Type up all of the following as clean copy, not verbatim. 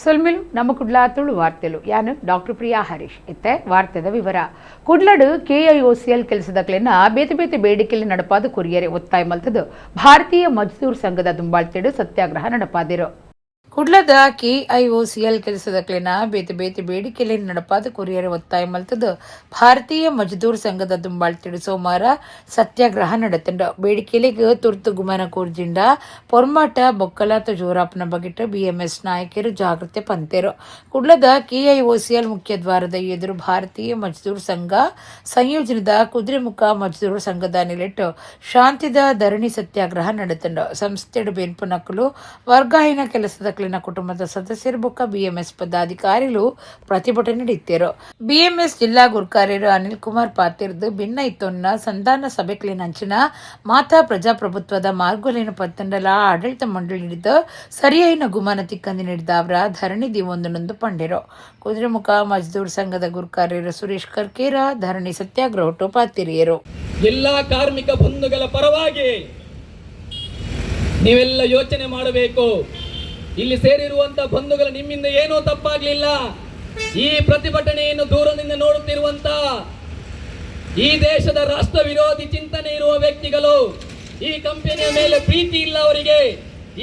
ಸೊಲ್ಮಿಲು ನಮ್ಮ ಕುಡ್ಲ ತುಳು ವಾರ್ತೆಲು ಯಾನು ಡಾಕ್ಟರ್ ಪ್ರಿಯಾ ಹರೀಶ್ ಇತ್ತೆ ವಾರ್ತೆದ ವಿವರ ಕುಡ್ಲಡು ಕೆಐಒಸಿಎಲ್ ಕೆಲಸದಕ್ಲೆನ ಬೇತೆ ಬೇತೆ ಬೇಡಿಕೆಯಲ್ಲಿ ನಡಪಾದ ಕೊರಿಯರೆ ಒತ್ತಾಯ ಮಲ್ತದು ಭಾರತೀಯ ಮಜ್ದೂರ್ ಸಂಘದ ದುಂಬಾಳ್ತೆಡು ಸತ್ಯಾಗ್ರಹ ನಡಪಾದಿರು ಕುಡ್ಲದ ಕೆಐಒಸಿಎಲ್ ಕೆಲಸದಕ್ಲೆನ ಬೇತೆ ಬೇತೆ ಬೇಡಿಕೆಯಲ್ಲಿ ನಡಪಾದ ಕೊರಿಯರೆ ಒತ್ತಾಯ ಮಲ್ತದು ಭಾರತೀಯ ಮಜ್ದೂರ್ ಸಂಘದ ದುಂಬಾಳ್ತೆಡು ಸೋಮವಾರ ಸತ್ಯಾಗ್ರಹ ನಡೆತಂಡ ಬೇಡಿಕೆಲಿಗೆ ತುರ್ತು ಗುಮನ ಕೋರ್ಜಿಂಡ ಪೊರ್ಮಾಟ ಬೊಕ್ಕಲಾತ ಜೋರಾಪನ ಬಗೆಟ್ ಬಿಎಂಎಸ್ ನಾಯಕರು ಜಾಗೃತಿ ಪಂತೇರು ಕುಡ್ಲದ ಕೆಐಒಸಿಎಲ್ ಮುಖ್ಯ ದ್ವಾರದ ಎದುರು ಭಾರತೀಯ ಮಜ್ದೂರ್ ಸಂಘ ಸಂಯೋಜನದ ಕುದುರೆಮುಖ ಮಜ್ದೂರ್ ಸಂಘದ ನಿಲೆಟ್ಟು ಶಾಂತಿದ ಧರಣಿ ಸತ್ಯಾಗ್ರಹ ನಡೆತಂಡ ಸಂಸ್ಥೆಡು ಬೆನ್ಪು ನಕಲು ವರ್ಗಾಯನ ಕೆಲಸದ ಕುಟುಂಬದ ಸದಸ್ಯರು ಬೊಕ್ಕ ಬಿಎಂಎಸ್ ಪದಾಧಿಕಾರಿಗಳು ಪ್ರತಿಭಟನೆ ನಡೆಸಿದರು. ಬಿಎಂಎಸ್ ಜಿಲ್ಲಾ ಗುರ್ಕಾರ್ಯರು ಅನಿಲ್ ಕುಮಾರ್ ಪಾತಿರ್ದು ಭಿನ್ನ ಇತ್ತೊನ್ನ ಸಂಧಾನ ಸಭೆಕ್ಲಿನ ಅಂಚಿನ ಮಾತಾ ಪ್ರಜಾಪ್ರಭುತ್ವದ ಮಾರ್ಗೋಲಿನ ಪತ್ತಂಡಲ ಆಡಳಿತ ಮಂಡಳಿ ಹಿಡಿದು ಸರಿಯಾಯಿನ ಗುಮಾನ ತಿಕ್ಕಂದಿ ನೀಡಿದ ಅವರ ಧರಣಿ ದಿವೊಂದನೊಂದು ಪಂಡಿರು. ಕುದುರೆಮುಖ ಮಜ್ದೂರ್ ಸಂಘದ ಗುರ್ಕಾರ್ಯರು ಸುರೇಶ್ ಕರ್ಕೇರ ಧರಣಿ ಸತ್ಯಾಗ್ರಹ ಒಟ್ಟು ಪಾತಿರಿಯರು. ಎಲ್ಲಾ ಕಾರ್ಮಿಕ ಬಂಧುಗಳ ಪರವಾಗಿ ನೀವೆಲ್ಲ ಯೋಚನೆ ಮಾಡಬೇಕು. ಇಲ್ಲಿ ಸೇರಿರುವಂತಹ ಬಂಧುಗಳು ನಿಮ್ಮಿಂದ ಏನೂ ತಪ್ಪಾಗ್ಲಿಲ್ಲ. ಈ ಪ್ರತಿಭಟನೆಯನ್ನು ದೂರದಿಂದ ನೋಡುತ್ತಿರುವಂತ ಈ ದೇಶದ ರಾಷ್ಟ್ರ ವಿರೋಧಿ ಚಿಂತನೆ ಇರುವ ವ್ಯಕ್ತಿಗಳು, ಈ ಕಂಪನಿಯ ಮೇಲೆ ಪ್ರೀತಿ ಇಲ್ಲ ಅವರಿಗೆ,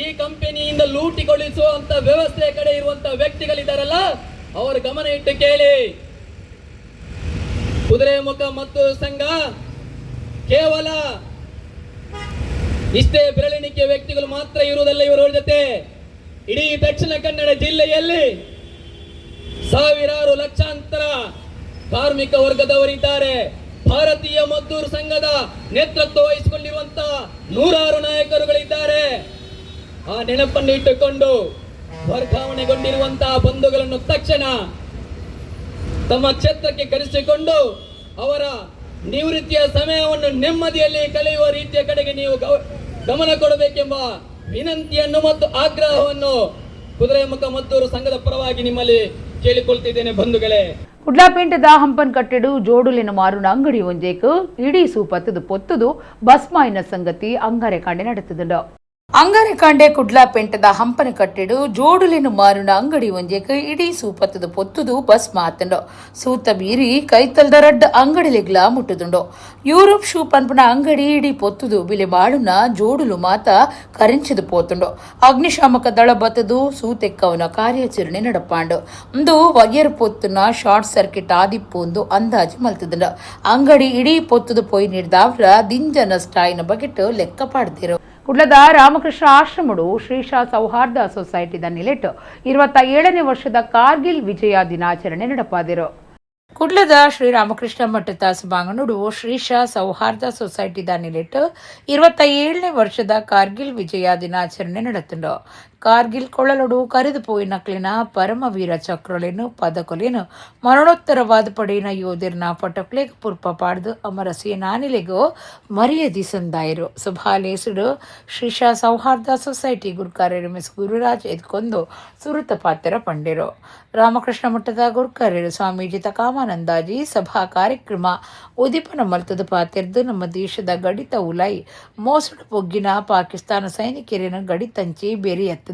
ಈ ಕಂಪನಿಯಿಂದ ಲೂಟಿಗೊಳಿಸುವಂತ ವ್ಯವಸ್ಥೆ ಕಡೆ ಇರುವಂತಹ ವ್ಯಕ್ತಿಗಳಿದ್ದಾರಲ್ಲ, ಅವರ ಗಮನ ಇಟ್ಟು ಕೇಳಿ. ಕುದುರೆಮುಖ ಮತ್ತು ಸಂಘ ಕೇವಲ ಇಷ್ಟೇ ಬೆರಳಿಣಿಕೆ ವ್ಯಕ್ತಿಗಳು ಮಾತ್ರ ಇರುವುದಲ್ಲ. ಇವರ ಜೊತೆ ಇಡೀ ದಕ್ಷಿಣ ಕನ್ನಡ ಜಿಲ್ಲೆಯಲ್ಲಿ ಸಾವಿರಾರು ಲಕ್ಷಾಂತರ ಕಾರ್ಮಿಕ ವರ್ಗದವರಿದ್ದಾರೆ. ಭಾರತೀಯ ಮಜ್ದೂರ್ ಸಂಘದ ನೇತೃತ್ವ ವಹಿಸಿಕೊಂಡಿರುವಂತಹ ನೂರಾರು ನಾಯಕರುಗಳಿದ್ದಾರೆ. ಆ ನೆನಪನ್ನು ಇಟ್ಟುಕೊಂಡು ವರ್ಗಾವಣೆಗೊಂಡಿರುವಂತಹ ಬಂಧುಗಳನ್ನು ತಕ್ಷಣ ತಮ್ಮ ಕ್ಷೇತ್ರಕ್ಕೆ ಕರೆಸಿಕೊಂಡು ಅವರ ನಿವೃತ್ತಿಯ ಸಮಯವನ್ನು ನೆಮ್ಮದಿಯಲ್ಲಿ ಕಳೆಯುವ ರೀತಿಯ ಕಡೆಗೆ ನೀವು ಗಮನ ಕೊಡಬೇಕೆಂಬ ವಿನಂತಿಯನ್ನು ಮತ್ತು ಆಗ್ರಹವನ್ನು ಕುದುರೆಮುಖ ಮದ್ದೂರು ಸಂಘದ ಪರವಾಗಿ ನಿಮ್ಮಲ್ಲಿ ಕೇಳಿಕೊಳ್ತಿದ್ದೇನೆ ಬಂಧುಗಳೇ. ಕುಡ್ಲಾಪೇಂಟದ ಹಂಪನ್ ಕಟ್ಟೆಡು ಜೋಡುಲಿನ ಮಾರುನ ಅಂಗಡಿ ಒಂಜೇಕು ಇಡೀ ಸೂಪತ್ತದು ಪೊತ್ತುದು ಬಸ್ಮಾಯಿನ ಸಂಗತಿ ಅಂಗಾರೆ ಕಾಂಡೆ ನಡೆತದುಂಡು. ಅಂಗಾರೆಕಾಂಡೆ ಕುಡ್ಲಾಪೇಂಟದ ಹಂಪನ ಕಟ್ಟೆಡು ಜೋಡುಲಿನ ಮಾರುನ ಅಂಗಡಿ ಒಂಜೇಕು ಇಡೀ ಸೂಪತ್ತದು ಪೊತ್ತುದು ಬಸ್ ಮಾತಂಡು ಸೂತ ಬೀರಿ ಕೈತಲ್ದ ರಡ್ಡ ಅಂಗಡಿಲೆಗ್ಲ ಮುಟ್ಟದುಂಡು. ಯೂರೋಪ್ ಶೂ ಪನ್ಪನ ಅಂಗಡಿ ಇಡೀ ಪೊತ್ತುದು ಬಿಲೆ ಮಾಳುನ ಜೋಡುಲು ಮಾತ ಕರಿಂಚದು ಪೋತುಂಡು. ಅಗ್ನಿಶಾಮಕ ದಳ ಬತ್ತದು ಸೂತೆಕ್ಕವನ ಕಾರ್ಯಾಚರಣೆ ನಡಪಾಂಡು. ಒಂದು ವಗೆರ್ ಪೊತ್ತುನ ಶಾರ್ಟ್ ಸರ್ಕಿಟ್ ಆದಿಪ್ಪೊಂದು ಅಂದಾಜು ಮಲ್ತದುಂಡು. ಅಂಗಡಿ ಇಡೀ ಪೊತ್ತುದು ಪೊಯ್ ನೀಡಿದವ್ರ ದಿಂಜ ನಷ್ಟಾಯಿನ ಬಗೆಟ್ ಲೆಕ್ಕ ಪಾಡ್ದಿರು. ಕುಡ್ಲದ ರಾಮಕೃಷ್ಣ ಆಶ್ರಮಡು ಶ್ರೀಶಾ ಸೌಹಾರ್ದ ಸೊಸೈಟಿದ ನಿಲೆಟ್ಟು 27ನೇ ವರ್ಷದ ಕಾರ್ಗಿಲ್ ವಿಜಯ ದಿನಾಚರಣೆ ನಡಪಾದಿರು. ಕುಡ್ಲದ ಶ್ರೀರಾಮಕೃಷ್ಣ ಮಠದ ಸಭಾಂಗಣಡು ಶ್ರೀಶಾ ಸೌಹಾರ್ದ ಸೊಸೈಟಿದ ನಿಲೆಟ್ಟು 27ನೇ ವರ್ಷದ ಕಾರ್ಗಿಲ್ ವಿಜಯ ದಿನಾಚರಣೆ ನಡೆತುಂಡು. ಕಾರ್ಗಿಲ್ ಕೊಳಲಡು ಕರೆದು ಪೋಯಿನಕ್ಲಿನ ಪರಮವೀರ ಚಕ್ರಲೇನು ಪದಕೊಲೇನು ಮರಣೋತ್ತರವಾದ ಪಡೆಯಿನ ಯೋಧರ್ನ ಪಟಕ್ಲೆಗ್ ಪುರ್ಪ ಪಾಡ್ದು ಅಮರ ಸೇನಾನಿಲೆಗೋ ಮರ್ಯಾದಿ ಸಂದಾಯರು. ಸುಭಾಲೇಸುಡು ಶ್ರೀಶಾ ಸೌಹಾರ್ದ ಸೊಸೈಟಿ ಗುರ್ಕಾರ್ಯರು ಮಿಸ್ ಗುರುರಾಜ್ ಎದ್ಕೊಂದು ಸುರುತ ಪಾತ್ರ ಪಂಡಿರು. ರಾಮಕೃಷ್ಣ ಮಠದ ಗುರ್ಕಾರ್ಯರು ಸ್ವಾಮೀಜಿ ತಕಾಮಾನಂದಾಜಿ ಸಭಾ ಕಾರ್ಯಕ್ರಮ ಉದಿಪನ ಮಲ್ತದ ಪಾತಿರ್ದು ನಮ್ಮ ದೇಶದ ಗಡಿತ ಉಲಾಯಿ ಮೋಸಡು ಪೊಗ್ಗಿನ ಪಾಕಿಸ್ತಾನ ಸೈನಿಕರಿನ ಗಡಿತಂಚಿ ಬೇರೆ ಎತ್ತದ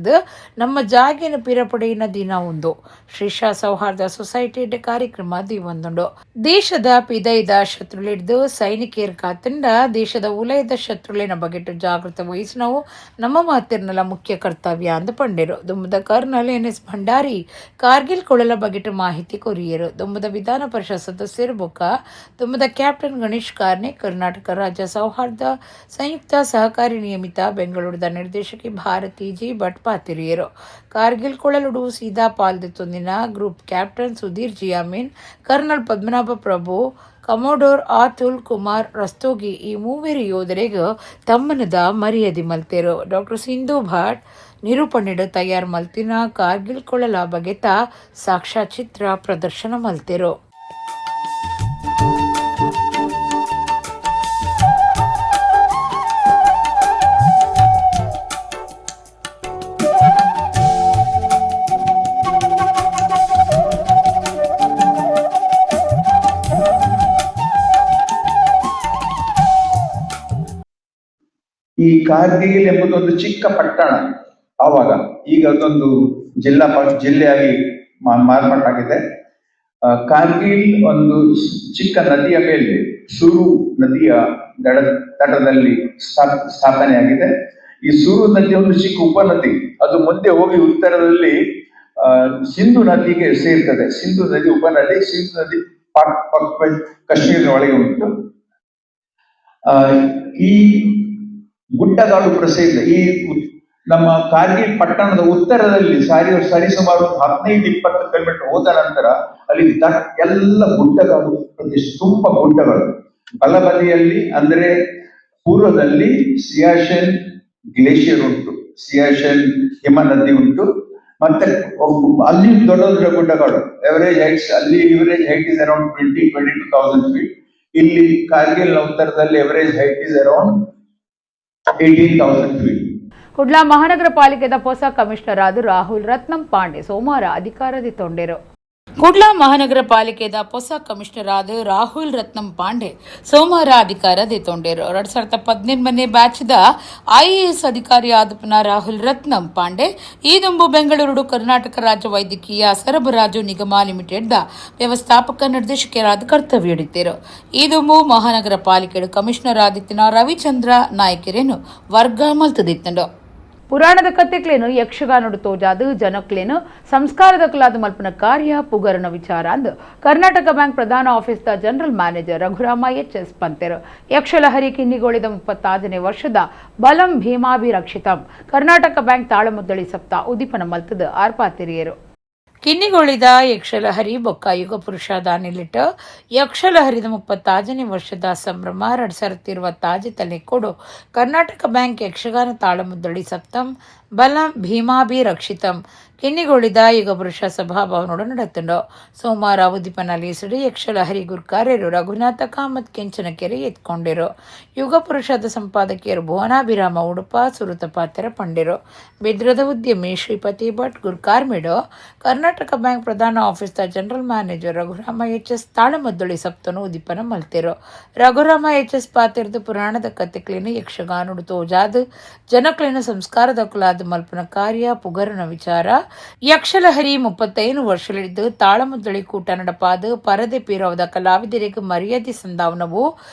ನಮ್ಮ ಜಾಗಿನ ಪಿರಪಡೆಯಿನ ದಿನ ಒಂದು ಶ್ರೀಶಾ ಸೌಹಾರ್ದ ಸೊಸೈಟಿ ಕಾರ್ಯಕ್ರಮ ದಿವೊಂದುಂಡು. ದೇಶದ ಪಿದೈದ ಶತ್ರುಲಿಡ್ದು ಸೈನಿಕರ ಕಾತಂಡ ದೇಶದ ಉಲಯದ ಶತ್ರುಲಿನ ಬಗೆಟ್ ಜಾಗೃತ ವಹಿಸಿನವು ನಮ್ಮ ಮಾತಿರ್ನಲ ಮುಖ್ಯ ಕರ್ತವ್ಯ ಅಂದ ಪಂಡಿರು. ದುಮ್ಮದ ಕರ್ನಲ್ ಎನ್.ಎಸ್. ಭಂಡಾರಿ ಕಾರ್ಗಿಲ್ ಕೊಳಲ ಬಗೆಟ್ ಮಾಹಿತಿ ಕೊರಿಯರು. ದುಮ್ಮದ ವಿಧಾನ ಪರಿಷತ್ ಸದಸ್ಯರು ಬೊಕ್ಕ ದುಮ್ಮದ ಕ್ಯಾಪ್ಟನ್ ಗಣೇಶ್ ಕಾರ್ನೆ ಕರ್ನಾಟಕ ರಾಜ್ಯ ಸೌಹಾರ್ದ ಸಂಯುಕ್ತ ಸಹಕಾರಿ ನಿಯಮಿತ ಬೆಂಗಳೂರದ ನಿರ್ದೇಶಕಿ ಭಾರತಿ ಜಿ ಭಟ್ ಪಾತಿರಿಯರು. ಕಾರ್ಗಿಲ್ ಕೊಳಲುಡು ಸೀದಾ ಪಾಲ್ದೆತ್ತೊಂದಿನ ಗ್ರೂಪ್ ಕ್ಯಾಪ್ಟನ್ ಸುಧೀರ್ ಜಿಯಾಮೀನ್, ಕರ್ನಲ್ ಪದ್ಮನಾಭ ಪ್ರಭು, ಕಮೋಡೋರ್ ಆತುಲ್ ಕುಮಾರ್ ರಸ್ತೋಗಿ ಈ ಮೂವರು ಯೋಧರಿಗೆ ತಮ್ಮನದ ಮರ್ಯಾದೆ ಮಲ್ತೇರು. ಡಾಕ್ಟರ್ ಸಿಂಧು ಭಟ್ ನಿರೂಪಣೆಡು ತಯಾರು ಮಲ್ತಿನ ಕಾರ್ಗಿಲ್ ಕೊಳಲ ಬಗೆತ ಸಾಕ್ಷ್ಯಚಿತ್ರ ಪ್ರದರ್ಶನ ಮಲ್ತೇರು. ಈ ಕಾರ್ಗಿಲ್ ಎಂಬುದೊಂದು ಚಿಕ್ಕ ಪಟ್ಟಣ ಆವಾಗ. ಈಗ ಅದೊಂದು ಜಿಲ್ಲೆಯಾಗಿ ಮಾರ್ಪಾಟಾಗಿದೆ. ಕಾರ್ಗಿಲ್ ಒಂದು ಚಿಕ್ಕ ನದಿಯ ಮೇಲೆ ಸುರು ನದಿಯ ತಟದಲ್ಲಿ ಸ್ಥಾಪನೆಯಾಗಿದೆ. ಈ ಸುರು ನದಿ ಒಂದು ಚಿಕ್ಕ ಉಪನದಿ, ಅದು ಮುಂದೆ ಹೋಗಿ ಉತ್ತರದಲ್ಲಿ ಸಿಂಧು ನದಿಗೆ ಸೇರ್ತದೆ. ಸಿಂಧು ನದಿ ಉಪನದಿ, ಸಿಂಧು ನದಿ ಕಾಶ್ಮೀರದ ಒಳಗೆ ಉಂಟು. ಈ ಗುಡ್ಡಗಾಡು ಪ್ರಸಿದ್ಧ. ಈ ನಮ್ಮ ಕಾರ್ಗಿಲ್ ಪಟ್ಟಣದ ಉತ್ತರದಲ್ಲಿ ಸರಿಸುಮಾರು 15-20 ಕಿಲೋಮೀಟರ್ ಹೋದ ನಂತರ ಅಲ್ಲಿ ಎಲ್ಲ ಗುಡ್ಡಗಾಡು ಪ್ರದೇಶ, ತುಂಬಾ ಗುಡ್ಡಗಳು. ಬಲಬದಿಯಲ್ಲಿ ಅಂದ್ರೆ ಪೂರ್ವದಲ್ಲಿ ಸಿಯಾಚೆನ್ ಗ್ಲೇಷಿಯರ್ ಉಂಟು, ಸಿಯಾಚೆನ್ ಹಿಮ ನದಿ ಉಂಟು. ಮತ್ತೆ ಅಲ್ಲಿ ದೊಡ್ಡ ದೊಡ್ಡ ಗುಡ್ಡಗಳು, average height is around 22,000 feet. ಇಲ್ಲಿ ಕಾರ್ಗಿಲ್ ಉತ್ತರದಲ್ಲಿ average height is around 18,000 feet. Kudla ಮಹಾನಗರ ಪಾಲಿಕೆದ ಹೊಸ ಕಮಿಷನರ್ ಆದ ರಾಹುಲ್ ರತ್ನಂ ಪಾಂಡೆ ಸೋಮವಾರ ಅಧಿಕಾರದ ತೊಂಡೆರು. ಕುಡ್ಲಾ ಮಹಾನಗರ ಪಾಲಿಕೆದ ಹೊಸ ಕಮಿಷನರ್ ಆದ ರಾಹುಲ್ ರತ್ನಂ ಪಾಂಡೆ ಸೋಮವಾರ ಅಧಿಕಾರದ ತೊಂಡೆರು. 2018 ಬ್ಯಾಚ್ದ IAS ಅಧಿಕಾರಿ ಆದ ರಾಹುಲ್ ರತ್ನಂ ಪಾಂಡೆ ಈದುಂಬು ಬೆಂಗಳೂರು ಕರ್ನಾಟಕ ರಾಜ್ಯ ವೈದ್ಯಕೀಯ ಸರಬರಾಜು ನಿಗಮ ಲಿಮಿಟೆಡ್ದ ವ್ಯವಸ್ಥಾಪಕ ನಿರ್ದೇಶಕರಾದ ಕರ್ತವ್ಯ ಹಿಡಿತರು. ಈದುಂಬು ಮಹಾನಗರ ಪಾಲಿಕೆ ಕಮಿಷನರ್ ಆದಿತ್ಯನ ರವಿಚಂದ್ರ ನಾಯಕರೇನು ವರ್ಗ ಮಲ್ತದಿತ್ತಂಡು. ಪುರಾಣದ ಕಥೆಕ್ಲೇನು ಯಕ್ಷಗಾನಡು ತೋಜಾದು ಜನಕ್ಲೇನು ಸಂಸ್ಕಾರದ ಕಲಾದ ಮಲ್ಪನ ಕಾರ್ಯ ಪುಗರನ ವಿಚಾರ ಅಂದು ಕರ್ನಾಟಕ ಬ್ಯಾಂಕ್ ಪ್ರಧಾನ ಆಫೀಸ್ದ ಜನರಲ್ ಮ್ಯಾನೇಜರ್ ರಘುರಾಮ HS ಪಂತೆರು. ಯಕ್ಷಲಹರಿ ಕಿನ್ನಿಗೋಳಿದ 36ನೇ ವರ್ಷದ ಬಲಂ ಭೀಮಾಭಿರಕ್ಷಿತಂ ಕರ್ನಾಟಕ ಬ್ಯಾಂಕ್ ತಾಳಮುದ್ದಳಿ ಸಪ್ತ ಉದೀಪನ ಮಲ್ತದ ಆರ್ಪಾತಿರಿಯರು. ಕಿನ್ನಿಗೋಳಿದ ಯಕ್ಷಲಹರಿ ಬೊಕ್ಕ ಯುಗ ಪುರುಷ ದಾನಿಲಿಟ್ಟ ಯಕ್ಷಲಹರಿದ 36ನೇ ವರ್ಷದ ಸಂಭ್ರಮ 2020 ತಲೆಕೊಡು ಕರ್ನಾಟಕ ಬ್ಯಾಂಕ್ ಯಕ್ಷಗಾನ ತಾಳಮುದ್ದಳಿ ಸಪ್ತಂ ಬಲಂ ಭೀಮಾಭಿರಕ್ಷಿತಂ ಕಿನ್ನಿಗೋಳಿದ ಯುಗ ಪುರುಷ ಸಭಾಭವನೋಡು ನಡೆತುಂಡು. ಸೋಮವಾರ ಉದ್ದೀಪನಲ್ಲಿ ಸಿಡಿ ಯಕ್ಷಲಹರಿ ಗುರ್ಕಾರ್ಯರು ರಘುನಾಥ ಕಾಮತ್ ಕೆಂಚನಕೆರೆ ಎತ್ಕೊಂಡಿರು. ಯುಗ ಪುರುಷದ ಸಂಪಾದಕಿಯರು ಭುವನಾಭಿರಾಮ ಉಡುಪ ಸುರುತಪಾತ್ಯರ ಪಂಡಿರು. ಬಿದ್ರದ ಉದ್ಯಮಿ ಶ್ರೀಪತಿ ಭಟ್ ಗುರ್ಕಾರ್ಮಿಡು ಕರ್ನಾಟಕ ಬ್ಯಾಂಕ್ ಪ್ರಧಾನ ಆಫೀಸ್ದ general manager Raghurama HS Talamaddale ಸಪ್ತನು ಉದ್ದೀಪನ ಮಲ್ತಿರು. ರಘುರಾಮ HS ಪಾತಿರ್ದು ಪುರಾಣದ ಕಥೆಕ್ಲೇನು ಯಕ್ಷಗಾನುಡು ತೋಜಾದು ಜನಕ್ಲೇನು ಸಂಸ್ಕಾರದ ಕುಲಾದ ಮಲ್ಪನ ಕಾರ್ಯ ಪುಗರನ ವಿಚಾರ ಯಕ್ಷಲಹರಿ 35 ವರ್ಷಗಳಿದ್ದು ತಾಳಮುದ್ದಳಿ ಕೂಟ ನಡಪಾದು ಪರದೆ ಪೀರವದ ಕಲಾವಿದರಿಗೆ ಮರ್ಯಾದೆ ಸಂದಾವನವು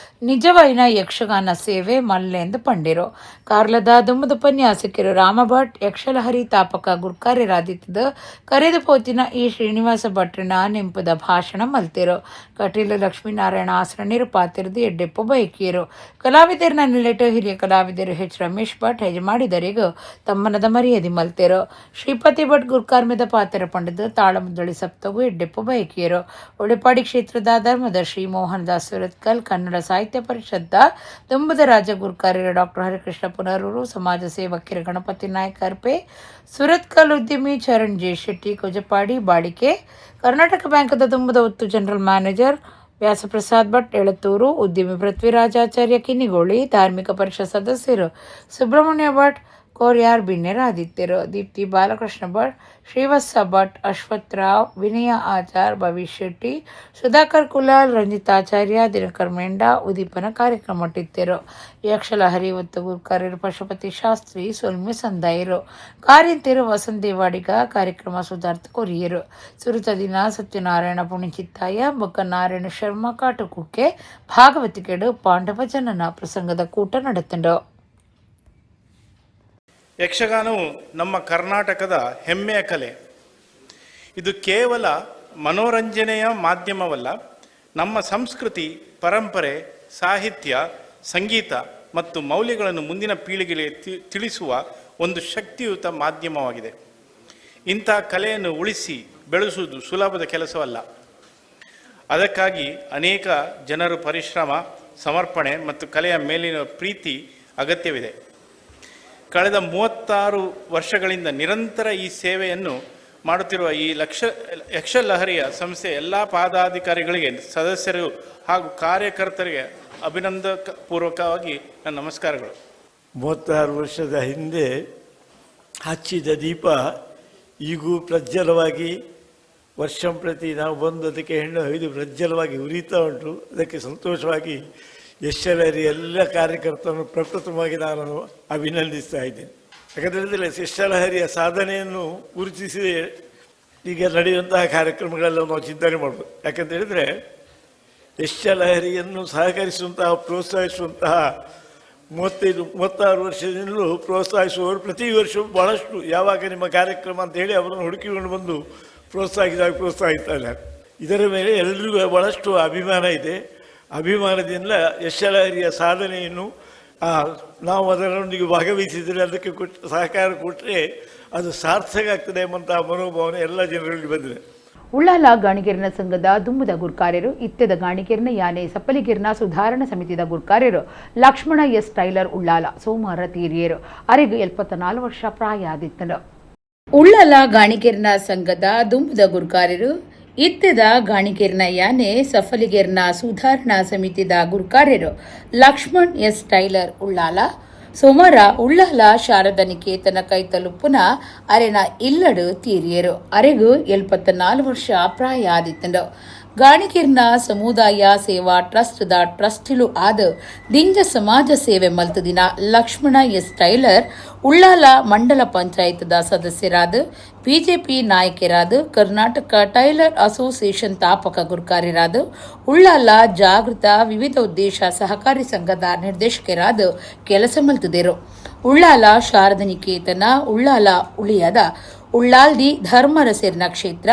ನಿಜವೈನ ಯಕ್ಷಗಾನ ಸೇವೆ ಮಲ್ಲೆಂದು ಪಂಡಿರು. ಕಾರ್ಲದ ದುಮ್ಮದ ಉಪನ್ಯಾಸಕರು ರಾಮಭಟ್ ಯಕ್ಷಲಹರಿ ತಾಪಕ ಗುರ್ಕಾರ್ಯರಾದಿತ್ತದ ಕರೆದು ಪೋತಿನ ಈ ಶ್ರೀನಿವಾಸ ಭಟ್ರನ ನೆಂಪದ ಭಾಷಣ ಮಲ್ತಿರು. ಕಟೀಲ ಲಕ್ಷ್ಮೀನಾರಾಯಣ ಆಸರಣಿರು ಪಾತಿರದು ಎಡ್ಡೆಪ್ಪು ಬೈಕಿಯರು. ಕಲಾವಿದರನ್ನ ನಿಲೆಟ್ಟು ಹಿರಿಯ ಕಲಾವಿದರು H ರಮೇಶ್ ಭಟ್ ಹೆಜಮಾಡಿದರಿಗೂ ತಮ್ಮನದ ಮರ್ಯಾದೆ ಮಲ್ತಿರು. ಶ್ರೀಪತಿ ಭಟ್ ಗುರ್ಕಾರ್ಮೆದ ಪಾತ್ರ ಪಂಡಿತ ತಾಳಮುದ್ದಳಿ ಸಪ್ತಗೂ ಎಡ್ಡೆಪ್ಪು ಬೈಕಿಯರು. ಒಡೆಪಾಡಿ ಕ್ಷೇತ್ರದ ಧರ್ಮದರ್ಶಿ ಮೋಹನ್ ದಾಸ್ ಸುರತ್ಕಲ್ ಕನ್ನಡ ಸಾಹಿತ್ಯ ಪರಿಷತ್ದ ದುಂಬದ ರಾಜ ಗುರ್ಕಾರ್ಯರ ಡಾಕ್ಟರ್ ಹರಿಕೃಷ್ಣ ಪುನರೂರು ಸಮಾಜ ಸೇವಕಿಯರ ಗಣಪತಿ ನಾಯ್ಕ ಅರ್ಪೆ ಸುರತ್ಕಲ್ ಉದ್ಯಮಿ ಚರಣ್ J ಶೆಟ್ಟಿ ಕೊಜಪಾಡಿ ಬಾಳಿಕೆ ಕರ್ನಾಟಕ ಬ್ಯಾಂಕದ ದುಂಬದ ಒತ್ತು ಜನರಲ್ ಮ್ಯಾನೇಜರ್ ವ್ಯಾಸಪ್ರಸಾದ್ ಭಟ್ ಎಳತ್ತೂರು ಉದ್ಯಮಿ ಪೃಥ್ವಿರಾಜಾಚಾರ್ಯ ಕಿನ್ನಿಗೋಳಿ ಧಾರ್ಮಿಕ ಪರಿಷತ್ ಸದಸ್ಯರು ಸುಬ್ರಹ್ಮಣ್ಯ ಭಟ್ ಕೋರ್ಯಾರ್ ಬಿನ್ನೆರ ಆದಿತ್ಯರು. ದೀಪ್ತಿ ಬಾಲಕೃಷ್ಣ ಭಟ್ ಶ್ರೀವತ್ಸ ಭಟ್ ಅಶ್ವಥ್ ರಾವ್ ವಿನಯ ಆಚಾರ್ ಭವಿಷ್ ಶೆಟ್ಟಿ ಸುಧಾಕರ್ ಕುಲಾಲ್ ರಂಜಿತಾಚಾರ್ಯ ದಿನಕರ್ ಮೆಂಡಾ ಉದೀಪನ ಕಾರ್ಯಕ್ರಮ ಇಟ್ಟಿದ್ದರು. ಯಕ್ಷಲಹರಿ ಒತ್ತು ಗುರ್ಕಾರ್ಯರು ಪಶುಪತಿ ಶಾಸ್ತ್ರಿ ಸೊಲ್ಮೆ ಸಂದಾಯರು ಕಾರ್ಯಂತಿರು ವಸಂತ ದೇವಾಡಿಗ ಕಾರ್ಯಕ್ರಮ ಸುಧಾರ್ಥ ಕೊರಿಯರು. ಸುರುತ ದಿನ ಸತ್ಯನಾರಾಯಣ ಪುಣಿಚಿತ್ತಾಯ ಬೊಕ್ಕ ನಾರಾಯಣ ಶರ್ಮಾ ಕಾಟುಕುಕ್ಕೆ ಭಾಗವತಿಕೆಡು ಪಾಂಡವ ಜನನ ಪ್ರಸಂಗದ ಕೂಟ ನಡೆತಂಡು. ಯಕ್ಷಗಾನವು ನಮ್ಮ ಕರ್ನಾಟಕದ ಹೆಮ್ಮೆಯ ಕಲೆ. ಇದು ಕೇವಲ ಮನೋರಂಜನೆಯ ಮಾಧ್ಯಮವಲ್ಲ, ನಮ್ಮ ಸಂಸ್ಕೃತಿ, ಪರಂಪರೆ, ಸಾಹಿತ್ಯ, ಸಂಗೀತ ಮತ್ತು ಮೌಲ್ಯಗಳನ್ನು ಮುಂದಿನ ಪೀಳಿಗೆಗೆ ತಿಳಿಸುವ ಒಂದು ಶಕ್ತಿಯುತ ಮಾಧ್ಯಮವಾಗಿದೆ. ಇಂಥ ಕಲೆಯನ್ನು ಉಳಿಸಿ ಬೆಳೆಸುವುದು ಸುಲಭದ ಕೆಲಸವಲ್ಲ. ಅದಕ್ಕಾಗಿ ಅನೇಕ ಜನರು ಪರಿಶ್ರಮ, ಸಮರ್ಪಣೆ ಮತ್ತು ಕಲೆಯ ಮೇಲಿನ ಪ್ರೀತಿ ಅಗತ್ಯವಿದೆ. ಕಳೆದ 36 ವರ್ಷಗಳಿಂದ ನಿರಂತರ ಈ ಸೇವೆಯನ್ನು ಮಾಡುತ್ತಿರುವ ಈ ಯಕ್ಷಲಹರಿಯ ಸಂಸ್ಥೆ ಎಲ್ಲ ಪದಾಧಿಕಾರಿಗಳಿಗೆ, ಸದಸ್ಯರು ಹಾಗೂ ಕಾರ್ಯಕರ್ತರಿಗೆ ಅಭಿನಂದಪೂರ್ವಕವಾಗಿ ನನ್ನ ನಮಸ್ಕಾರಗಳು. 36 ವರ್ಷದ ಹಿಂದೆ ಹಚ್ಚಿದ ದೀಪ ಈಗೂ ಪ್ರಜ್ವಲವಾಗಿ ವರ್ಷಂಪ್ರತಿ ನಾವು ಬಂದು ಅದಕ್ಕೆ ಹೆಣ್ಣು ಹೊಯ್ದು ಪ್ರಜ್ವಲವಾಗಿ ಉರಿತಾ ಉಂಟು. ಅದಕ್ಕೆ ಸಂತೋಷವಾಗಿ ಯಕ್ಷಲಹರಿ ಎಲ್ಲ ಕಾರ್ಯಕರ್ತರನ್ನು ಪ್ರಪ್ರಥಮವಾಗಿ ನಾನು ಅಭಿನಂದಿಸ್ತಾ ಇದ್ದೇನೆ. ಯಾಕಂತೇಳಿದರೆ ಶಿಷ್ಯಲಹರಿಯ ಸಾಧನೆಯನ್ನು ಗುರುತಿಸಿ ಈಗ ನಡೆಯುವಂತಹ ಕಾರ್ಯಕ್ರಮಗಳೆಲ್ಲ ನಾವು ಚಿಂತನೆ ಮಾಡ್ಬೋದು. ಯಾಕಂತೇಳಿದರೆ ಶಿಷ್ಯಲಹರಿಯನ್ನು ಸಹಕರಿಸುವಂತಹ ಪ್ರೋತ್ಸಾಹಿಸುವಂತಹ 35-36 ವರ್ಷದಿಂದಲೂ ಪ್ರೋತ್ಸಾಹಿಸುವವರು ಪ್ರತಿ ವರ್ಷ ಭಾಳಷ್ಟು ಯಾವಾಗ ನಿಮ್ಮ ಕಾರ್ಯಕ್ರಮ ಅಂತ ಹೇಳಿ ಅವರನ್ನು ಹುಡುಕಿಕೊಂಡು ಬಂದು ಪ್ರೋತ್ಸಾಹಿಸ್ತಾ ಇದ್ದಾರೆ. ಇದರ ಮೇಲೆ ಎಲ್ಲರಿಗೂ ಭಾಳಷ್ಟು ಅಭಿಮಾನ ಇದೆ. ಅಭಿಮಾನದಿಂದ ಯಶಲಹರಿಯ ಸಾಧನೆಯನ್ನು ನಾವು ಅದರೊಂದಿಗೆ ಭಾಗವಹಿಸಿದರೆ ಅದಕ್ಕೆ ಸಹಕಾರ ಕೊಟ್ಟರೆ ಅದು ಸಾರ್ಥಕ ಆಗ್ತದೆ ಎಂಬಂತಹ ಮನೋಭಾವನೆ ಎಲ್ಲ ಜನರಲ್ಲಿ ಬಂದಿದೆ. ಉಳ್ಳಾಲ ಗಾಣಿಗೆರ್ನ ಸಂಘದ ದುಂಬುದ ಗುರ್ಕಾರ್ಯರು ಇತ್ಯದ ಗಾಣಿಗೆರ್ನ ಯಾನೆ ಸಪ್ಪಲಿಗೆರ್ನ ಸುಧಾರಣಾ ಸಮಿತಿದ ಗುರ್ಕಾರ್ಯರು ಲಕ್ಷ್ಮಣ ಎಸ್ ಟೈಲರ್ ಉಳ್ಳಾಲ ಸೋಮವಾರ ತೀರಿಯರು ಅರೆಗೂ 74 ವರ್ಷ ಪ್ರಾಯ ಆದಿತ್ತನು. ಉಳ್ಳಾಲ ಗಾಣಿಗೆರ್ನ ಸಂಘದ ದುಂಬುದ ಗುರ್ಕಾರ್ಯರು ಇತ್ಯದ ಗಾಣಿಗೆರ್ನ ಯಾನೆ ಸಫಲಿಗೆರ್ನ ಸುಧಾರಣಾ ಸಮಿತಿದ ಗುರ್ಕಾರ್ಯರು ಲಕ್ಷ್ಮಣ್ ಎಸ್ ಟೈಲರ್ ಉಳ್ಳಾಲ ಸೋಮವಾರ ಉಳ್ಳಾಲ ಶಾರದಾ ನಿಕೇತನ ಕೈತಲುಪ್ಪುನ ಅರೆನ ಇಲ್ಲಡು ತೀರಿಯರು ಅರೆಗೂ 74 ವರ್ಷ ಪ್ರಾಯ ಆದಿತ್ತಂಡು. ಗಾಣಿಗೆರ್ನ ಸಮುದಾಯ ಸೇವಾ ಟ್ರಸ್ಟ್ದ ಟ್ರಸ್ಟಿಲು ಆದ ದಿಂಜ ಸಮಾಜ ಸೇವೆ ಮಲ್ತದಿನ ಲಕ್ಷ್ಮಣ ಎಸ್ ಟೈಲರ್ ಉಳ್ಳಾಲ ಮಂಡಲ ಪಂಚಾಯತ್ದ ಸದಸ್ಯರಾದ ಬಿಜೆಪಿ ನಾಯಕರಾದ ಕರ್ನಾಟಕ ಟೈಲರ್ ಅಸೋಸಿಯೇಷನ್ ತಾಪಕ ಗುರ್ಕಾರ್ಯರಾದ ಉಳ್ಳಾಲ ಜಾಗೃತ ವಿವಿಧ ಉದ್ದೇಶ ಸಹಕಾರಿ ಸಂಘದ ನಿರ್ದೇಶಕರಾದ ಕೆಲಸ ಮಲ್ತಿದ್ದರು. ಉಳ್ಳಾಲ ಶಾರದಾ ನಿಕೇತನ ಉಳ್ಳಾಲ ಉಳಿಯದ ಉಳ್ಳಾಲ್ದಿ ಧರ್ಮರಸೆರ್ನ ಕ್ಷೇತ್ರ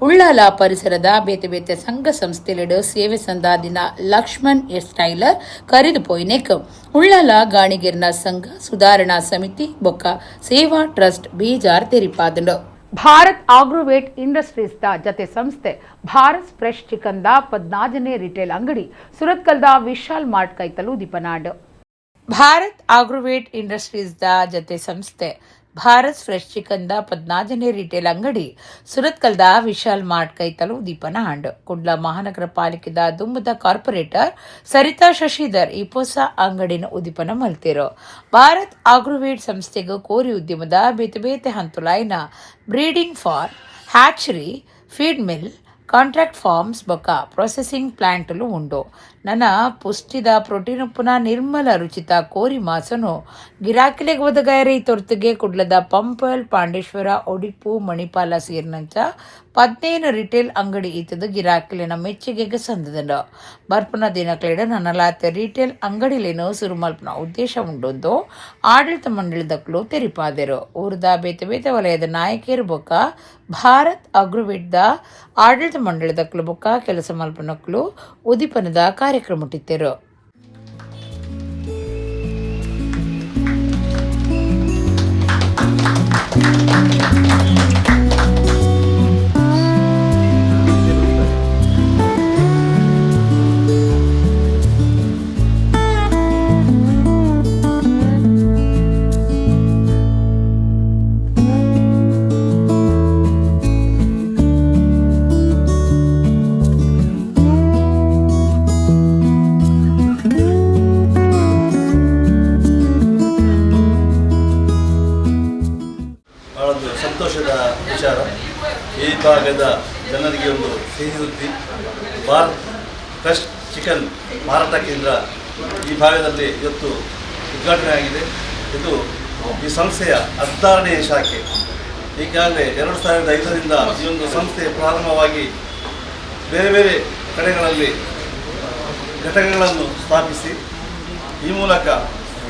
ಉಳ್ಳಾಲ ಪರಿಸರದ ಬೇತೆ ಬೇತೆ ಸಂಘ ಸಂಸ್ಥೆಲೆಡು ಸೇವೆ ಸಂದಾದಿನ ಲಕ್ಷ್ಮಣ್ ಎಸ್ ಟೈಲರ್ ಕರೆದು ಪೋಯ್ನೆಕ್ ಉಳ್ಳಾಲ ಗಾಣಿಗೆರ್ನ ಸಂಘ ಸುಧಾರಣಾ ಸಮಿತಿ ಬೊಕ್ಕ ಸೇವಾ ಟ್ರಸ್ಟ್ ಬೀಜಾರ್ ತೆರಿಪಾದಂಡು. ಭಾರತ್ ಆಗ್ರೋವೇಟ್ ಇಂಡಸ್ಟ್ರೀಸ್ ದ ಜತೆ ಸಂಸ್ಥೆ ಭಾರತ್ ಫ್ರೆಶ್ ಚಿಕನ್ ದ 14ನೇ ರಿಟೇಲ್ ಅಂಗಡಿ ಸುರತ್ಕಲ್ದ ವಿಶಾಲ್ ಮಾರ್ಟ್ ಕೈತಲು ದೀಪನಾಡು. ಭಾರತ್ ಆಗ್ರೋವೇಟ್ ಇಂಡಸ್ಟ್ರೀಸ್ ದ ಜತೆ ಸಂಸ್ಥೆ ಭಾರತ್ ಫ್ರೆಶ್ ಚಿಕನ್ ದ 14ನೇ ರಿಟೇಲ್ ಅಂಗಡಿ ಸುರತ್ಕಲ್ದ ವಿಶಾಲ್ ಮಾರ್ಟ್ ಕೈತಲು ದೀಪನ ಹಾಂಡು. ಕುಡ್ಲ ಮಹಾನಗರ ಪಾಲಿಕೆದ ದುಂಬದ ಕಾರ್ಪೊರೇಟರ್ ಸರಿತಾ ಶಶಿಧರ್ ಈ ಹೊಸ ಅಂಗಡಿನ ಉದ್ದೀಪನ ಮಲ್ತಿರು. ಭಾರತ್ ಆಗ್ರೋವೇಟ್ ಸಂಸ್ಥೆಗೂ ಕೋರಿ ಉದ್ಯಮದ ಬೇತೆ ಬೇತೆ ಹಂತುಲಾಯಿನ breeding farm, hatchery, feed mill, contract farms ಬೊಕ್ಕ ಪ್ರೊಸೆಸಿಂಗ್ ಪ್ಲಾಂಟ್ಲು ಉಂಡು. ನನ್ನ ಪುಷ್ಟಿದ ಪ್ರೋಟೀನ್ ಉಪ್ಪುನ ನಿರ್ಮಲ ರುಚಿತ ಕೋರಿ ಮಾಸನು ಗಿರಾಕಿಲೆಗೆ ಒದಗಾಯರೆ ಈ ತೊರ್ತಿಗೆ ಕುಡ್ಲದ ಪಂಪಲ್, ಪಾಂಡೇಶ್ವರ, ಒಡಿಪು, ಮಣಿಪಾಲ ಸೇರಿನಂಚ 15 ರಿಟೇಲ್ ಅಂಗಡಿ ಈತದ ಗಿರಾಕಿಲಿನ ಮೆಚ್ಚುಗೆಗೆ ಸಂದದಂಡು. ಬರ್ಪುನ ದಿನಕ್ಲೆಡ ನನ್ನಲಾತ ರಿಟೇಲ್ ಅಂಗಡಿಲೇನು ಸುರುಮಲ್ಪನ ಉದ್ದೇಶ ಉಂಡೊಂದು ಆಡಳಿತ ಮಂಡಳಿದಕ್ಲು ತೆರಿಪಾದರು. ಊರದ ಬೇತೆ ಬೇತೆ ವಲಯದ ನಾಯಕಿಯರು ಬೊಕ್ಕ ಭಾರತ್ ಅಗ್ರೋವೇಟ್ದ ಆಡಳಿತ ಮಂಡಳಿದಕ್ಲು ಬೊಕ್ಕ ಕೆಲಸ ಮಲ್ಪನಕ್ಲು ಉದ್ದೀಪನದ ಕಾರ್ಯಕ್ರಮ ಇಟ್ಟಿದ್ದರು. ಸಂತೋಷದ ವಿಚಾರ. ಈ ಭಾಗದ ಜನರಿಗೆ ಒಂದು ಸಿಹಿ ಸುದ್ದಿ. ಭಾರತ್ ಫ್ರೆಶ್ ಚಿಕನ್ ಮಾರಾಟ ಕೇಂದ್ರ ಈ ಭಾಗದಲ್ಲಿ ಇವತ್ತು ಉದ್ಘಾಟನೆ ಆಗಿದೆ. ಇದು ಈ ಸಂಸ್ಥೆಯ 16ನೇ ಶಾಖೆ. ಈಗಾಗಲೇ 2005ರಿಂದ ಈ ಒಂದು ಸಂಸ್ಥೆ ಪ್ರಾರಂಭವಾಗಿ ಬೇರೆ ಬೇರೆ ಕಡೆಗಳಲ್ಲಿ ಘಟಕಗಳನ್ನು ಸ್ಥಾಪಿಸಿ ಈ ಮೂಲಕ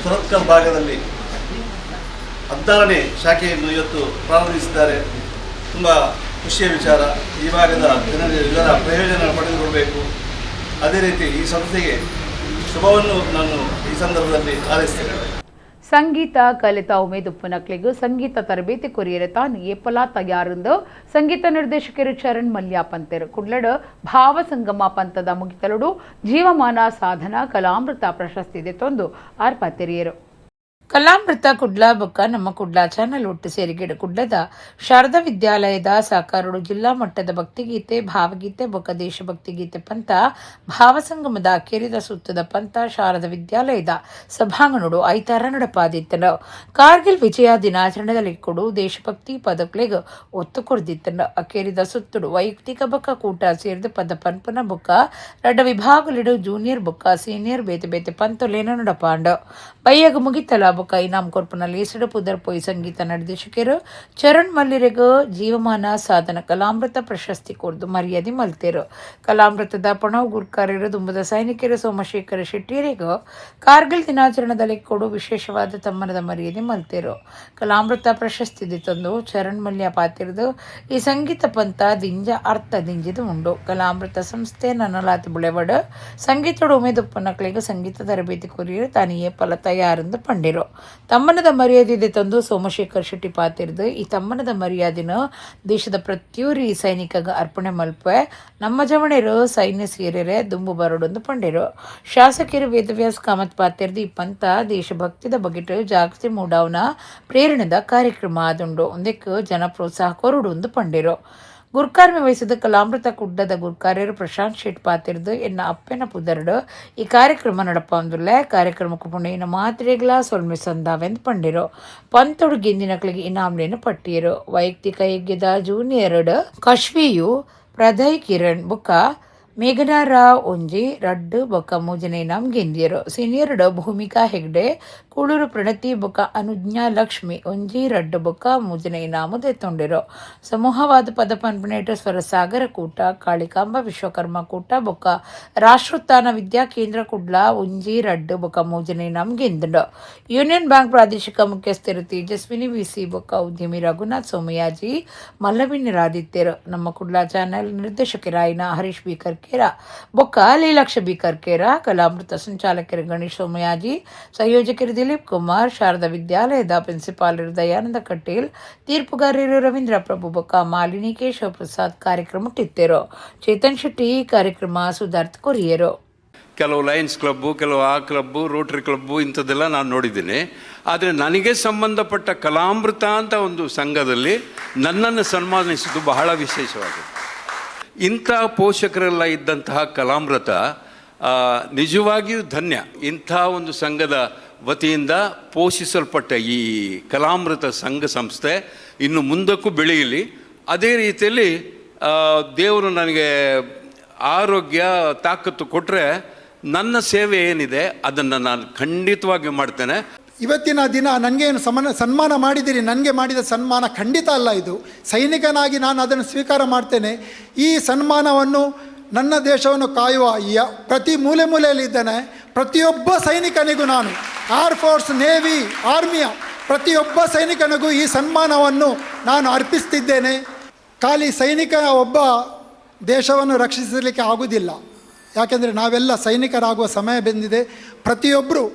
ಸುರತ್ಕಲ್ ಭಾಗದಲ್ಲಿ 16ನೇ ಶಾಖೆಯನ್ನು ಇವತ್ತು ಪ್ರಾರಂಭಿಸಿದ್ದಾರೆ. ತುಂಬ ಖುಷಿಯ ವಿಚಾರ. ಈ ಭಾಗದ ಜನರಿಗೆ ಇದರ ಪ್ರಯೋಜನ ಪಡೆದುಕೊಡಬೇಕು. ಅದೇ ರೀತಿ ಈ ಸಂಸ್ಥೆಗೆ ಶುಭವನ್ನು ನಾನು ಈ ಸಂದರ್ಭದಲ್ಲಿ ಹಾರೈಸ್ತೇನೆ. ಸಂಗೀತ ಕಲಿತ ಉಮೇದುಪ್ಪನಕ್ಲಿಗೂ ಸಂಗೀತ ತರಬೇತಿ ಕೊರಿಯರ ತಾನು ಏಪಲಾ ತಯಾರಿಂದು ಸಂಗೀತ ನಿರ್ದೇಶಕರು ಚರಣ್ ಮಲ್ಯ ಪಂತರು ಕುಡ್ಲಡು ಭಾವ ಸಂಗಮ ಪಂತದ ಮುಗಿತಲುಡು ಜೀವಮಾನ ಸಾಧನ ಕಲಾಮೃತ ಪ್ರಶಸ್ತಿ ತಂದು ಆರ್ಪ ತೆರೆಯರು. ಕಲಾಮೃತ ಕುಡ್ಲ ಬೊಕ್ಕ ನಮ್ಮ ಕುಡ್ಲ ಚಾನಲ್ ಒಟ್ಟು ಸೇರಿಗೆಡು ಕುಡ್ಲದ ಶಾರದಾ ವಿದ್ಯಾಲಯದ ಸಾಕಾರೋಡು ಜಿಲ್ಲಾ ಮಟ್ಟದ ಭಕ್ತಿಗೀತೆ, ಭಾವಗೀತೆ ಬೊಕ್ಕ ದೇಶಭಕ್ತಿ ಗೀತೆ ಪಂತ ಭಾವಸಂಗಮದ ಅಕ್ಕೇರಿದ ಸುತ್ತದ ಪಂತ ಶಾರದಾ ವಿದ್ಯಾಲಯದ ಸಭಾಂಗಣಡು ಐತಾರ ನಡಪಾದಿತ್ತನು. ಕಾರ್ಗಿಲ್ ವಿಜಯ ದಿನಾಚರಣೆಯಲ್ಲಿ ಕೊಡು ದೇಶಭಕ್ತಿ ಪದಕ್ಲೆಗ್ ಒತ್ತು ಕೊಡ್ದಿತ್ತನು. ಅಕ್ಕೇರಿದ ಸುತ್ತುಡು ವೈಯಕ್ತಿಕ ಬೊಕ್ಕ ಕೂಟ ಸೇರಿದ ಪದ ಪನ್ಪುನ ಬೊಕ್ಕ ರಡ್ಡ ವಿಭಾಗಲಿಡು ಜೂನಿಯರ್ ಬೊಕ್ಕ ಸೀನಿಯರ್ ಬೇತೆ ಬೇತೆ ಪಂತೊಲೇನ ನಡಪಾಂಡು. ಬೈಯಗ ಮುಗಿತಲ ಬೊಕ್ಕ ಇನಾಮ್ ಕೊರ್ಪನಲ್ಲಿ ಸಿಡು ಪುದರ್ ಪೊಯ್ ಸಂಗೀತ ನಿರ್ದೇಶಕರು ಚರಣ್ ಮಲ್ಲಿರೆಗ ಜೀವಮಾನ ಸಾಧನ ಕಲಾಮೃತ ಪ್ರಶಸ್ತಿ ಕೊರ್ದು ಮರ್ಯಾದೆ ಮಲ್ತೇರು. ಕಲಾಮೃತದ ಪಣವ್ ಗುರ್ಕಾರ್ಯರು ದುಂಬದ ಸೈನಿಕರು ಸೋಮಶೇಖರ ಶೆಟ್ಟಿಯರಿಗ ಕಾರ್ಗಿಲ್ ದಿನಾಚರಣೆದಲ್ಲಿ ಕೊಡು ವಿಶೇಷವಾದ ತಮ್ಮನದ ಮರ್ಯಾದೆ ಮಲ್ತೇರು. ಕಲಾಮೃತ ಪ್ರಶಸ್ತಿ ತಂದು ಚರಣ್ ಮಲ್ಯ ಪಾತಿರದು ಈ ಸಂಗೀತ ಪಂತ ದಿಂಜ ಅರ್ಥ ದಿಂಜಿದು ಉಂಡು. ಕಲಾಮೃತ ಸಂಸ್ಥೆ ನನ್ನಲಾತಿ ಬುಳೆವಡ ಸಂಗೀತೋಡು ಉಮೇದುಪ್ಪನಕ್ಳಿಗೆ ಸಂಗೀತ ತರಬೇತಿ ಕೊರಿಯರು ತಾನಿಯೇ ಫಲ ತಯಾರಂದು ಪಂಡಿರು. ತಮ್ಮನದ ಮರ್ಯಾದೆ ತಂದು ಸೋಮಶೇಖರ್ ಶೆಟ್ಟಿ ಪಾತಿರದು ಈ ತಮ್ಮನದ ಮರ್ಯಾದಿನ ದೇಶದ ಪ್ರತಿಯೊರಿ ಸೈನಿಕಗ ಅರ್ಪಣೆ ಮಲ್ಪೆ ನಮ್ಮ ಜವಣರು ಸೈನ್ಯ ಸೇರಿರೆ ದುಂಬು ಬರಡೊಂದು ಪಂಡಿರು. ಶಾಸಕರು ವೇದವ್ಯಾಸ ಕಾಮತ್ ಪಾತಿರದು ಈ ಪಂತ ದೇಶಭಕ್ತಿದ ಬಗೆಟ್ ಜಾಗೃತಿ ಮೂಡಾವನ ಪ್ರೇರಣೆದ ಕಾರ್ಯಕ್ರಮ ಆದುಂಡು ಒಂದಕ್ಕೆ ಜನ ಪ್ರೋತ್ಸಾಹ ಕೊರಡು ಪಂಡಿರು. ಗುರ್ಕಾರ್ಮೆ ವಹಿಸಿದ ಕಲಾಮೃತ ಕುಡ್ಡದ ಗುರ್ಕಾರ್ಯರು ಪ್ರಶಾಂತ್ ಶೆಟ್ ಪಾತಿರದು ಎನ್ನ ಅಪ್ಪೆನ ಪುದರ್ಡು ಈ ಕಾರ್ಯಕ್ರಮ ನಡಪ ಅಂದುಲ್ಲೆ ಕಾರ್ಯಕ್ರಮಕ್ಕೆ ಪುಣ್ಯ ಮಾತ್ರೆಗಳ ಸೊಲ್ಮೆ ಸಂದಾವೆಂದು ಪಂಡಿರು. ಪಂತೊಡು ಗೆಂದಿನಕ್ಳಿಗೆ ಇನಾಮ್ಲೇನು ಪಟ್ಟಿಯರು. ವೈಯಕ್ತಿಕ ಯಜ್ಞದ ಜೂನಿಯರ್ಡ್ ಕಶ್ವಿಯು ಪ್ರದಯ್ ಕಿರಣ್ ಬೊಕ್ಕ ಮೇಘನಾ ರಾವ್ ಒಂಜಿ ರಡ್ಡು ಬೊಕ್ಕ ಮೂಜನೆ ಇನಾಮ್ ಗೆಂದಿಯರು. ಸೀನಿಯರ್ಡ್ ಭೂಮಿಕಾ ಹೆಗ್ಡೆ ಕೂಳೂರು ಪ್ರಣತಿ ಬೊಕ್ಕ ಅನುಜ್ಞಾ ಲಕ್ಷ್ಮಿ ಒಂಜಿ ರಡ್ಡು ಬೊಕ್ಕ ಮೂಜನೆ ಇನಾಮು ದೆತ್ತೊಂಡಿರು. ಸಮೂಹವಾದ ಪದ ಪನ್ಪನೇಟ ಸ್ವರ ಸಾಗರ ಕೂಟ ಕಾಳಿಕಾಂಬ ವಿಶ್ವಕರ್ಮ ಕೂಟ ಬೊಕ್ಕ ರಾಷ್ಟ್ರೋತ್ಥಾನ ವಿದ್ಯಾ ಕೇಂದ್ರ ಕುಡ್ಲ ಒಂಜಿ ರಡ್ಡು ಬೊಕ್ಕ ಮೂಜನೆ ಇನಾಮ್ ಗೆಂದುಂಡು. ಯೂನಿಯನ್ ಬ್ಯಾಂಕ್ ಪ್ರಾದೇಶಿಕ ಮುಖ್ಯಸ್ಥರು ತೇಜಸ್ವಿನಿ ವಿಸಿ ಬೊಕ್ಕ ಉದ್ಯಮಿ ರಘುನಾಥ್ ಸೋಮಯಾಜಿ ಮಲ್ಲವಿನ್ಯರಾದಿತ್ಯರು. ನಮ್ಮ ಕುಡ್ಲ ಚಾನೆಲ್ ನಿರ್ದೇಶಕರಾಯಿನ ಹರೀಶ್ ಬಿ ಕರ್ಕೇರ ಬೊಕ್ಕ ಲೀಲಾಕ್ಷ ಬಿ ಕರ್ಕೇರ ಕಲಾಮೃತ ಸಂಚಾಲಕರು ಗಣೇಶ್ ಸೋಮಯಾಜಿ ಸಂಯೋಜಕರು ದಿಲೀಪ್ ಕುಮಾರ್ ಶಾರದಾ ವಿದ್ಯಾಲಯದ ಪ್ರಿನ್ಸಿಪಾಲರು ದಯಾನಂದ ಕಟೀಲ್ ತೀರ್ಪುಗಾರರು ರವೀಂದ್ರ ಪ್ರಭು ಬೊಕ್ಕ ಮಾಲಿನಿ ಕೇಶವ ಪ್ರಸಾದ್ ಕಾರ್ಯಕ್ರಮಕ್ಕಿತ್ತೇರು. ಚೇತನ್ ಶೆಟ್ಟಿ ಕಾರ್ಯಕ್ರಮ ಸುಧಾರ್ಥ ಕೊರಿಯರು. ಕೆಲವು ಲಯನ್ಸ್ ಕ್ಲಬ್ಬು, ಕೆಲವು ಆ ಕ್ಲಬ್ಬು, ರೋಟರಿ ಕ್ಲಬ್ಬು ಇಂಥದ್ದೆಲ್ಲ ನಾನು ನೋಡಿದ್ದೀನಿ. ಆದರೆ ನನಗೆ ಸಂಬಂಧಪಟ್ಟ ಕಲಾಮೃತ ಅಂತ ಒಂದು ಸಂಘದಲ್ಲಿ ನನ್ನನ್ನು ಸನ್ಮಾನಿಸಿದ್ದು ಬಹಳ ವಿಶೇಷವಾಗಿದೆ. ಇಂಥ ಪೋಷಕರೆಲ್ಲ ಇದ್ದಂತಹ ಕಲಾಮೃತ ನಿಜವಾಗಿಯೂ ಧನ್ಯ. ಇಂಥ ಒಂದು ಸಂಘದ ವತಿಯಿಂದ ಪೋಷಿಸಲ್ಪಟ್ಟ ಈ ಕಲಾಮೃತ ಸಂಘ ಸಂಸ್ಥೆ ಇನ್ನು ಮುಂದಕ್ಕೂ ಬೆಳೆಯಲಿ. ಅದೇ ರೀತಿಯಲ್ಲಿ ದೇವರು ನನಗೆ ಆರೋಗ್ಯ ತಾಕತ್ತು ಕೊಟ್ಟರೆ ನನ್ನ ಸೇವೆ ಏನಿದೆ ಅದನ್ನು ನಾನು ಖಂಡಿತವಾಗಿ ಮಾಡ್ತೇನೆ. ಇವತ್ತಿನ ದಿನ ನನಗೇನು ಸನ್ಮಾನ ಮಾಡಿದ್ದೀರಿ, ನನಗೆ ಮಾಡಿದ ಸನ್ಮಾನ ಖಂಡಿತ ಅಲ್ಲ. ಇದು ಸೈನಿಕನಾಗಿ ನಾನು ಅದನ್ನು ಸ್ವೀಕಾರ ಮಾಡ್ತೇನೆ. ಈ ಸನ್ಮಾನವನ್ನು ನನ್ನ ದೇಶವನ್ನು ಕಾಯುವ ಪ್ರತಿ ಮೂಲೆ ಮೂಲೆಯಲ್ಲಿದ್ದೇನೆ ಪ್ರತಿಯೊಬ್ಬ ಸೈನಿಕನಿಗೂ ನಾನು ಏರ್ ಫೋರ್ಸ್, ನೇವಿ, ಆರ್ಮಿಯ ಪ್ರತಿಯೊಬ್ಬ ಸೈನಿಕನಿಗೂ ಈ ಸನ್ಮಾನವನ್ನು ನಾನು ಅರ್ಪಿಸ್ತಿದ್ದೇನೆ. ಖಾಲಿ ಸೈನಿಕ ಒಬ್ಬ ದೇಶವನ್ನು ರಕ್ಷಿಸಲಿಕ್ಕೆ ಆಗುವುದಿಲ್ಲ. ಯಾಕೆಂದರೆ ನಾವೆಲ್ಲ ಸೈನಿಕರಾಗುವ ಸಮಯ ಬಂದಿದೆ. ಪ್ರತಿಯೊಬ್ಬರು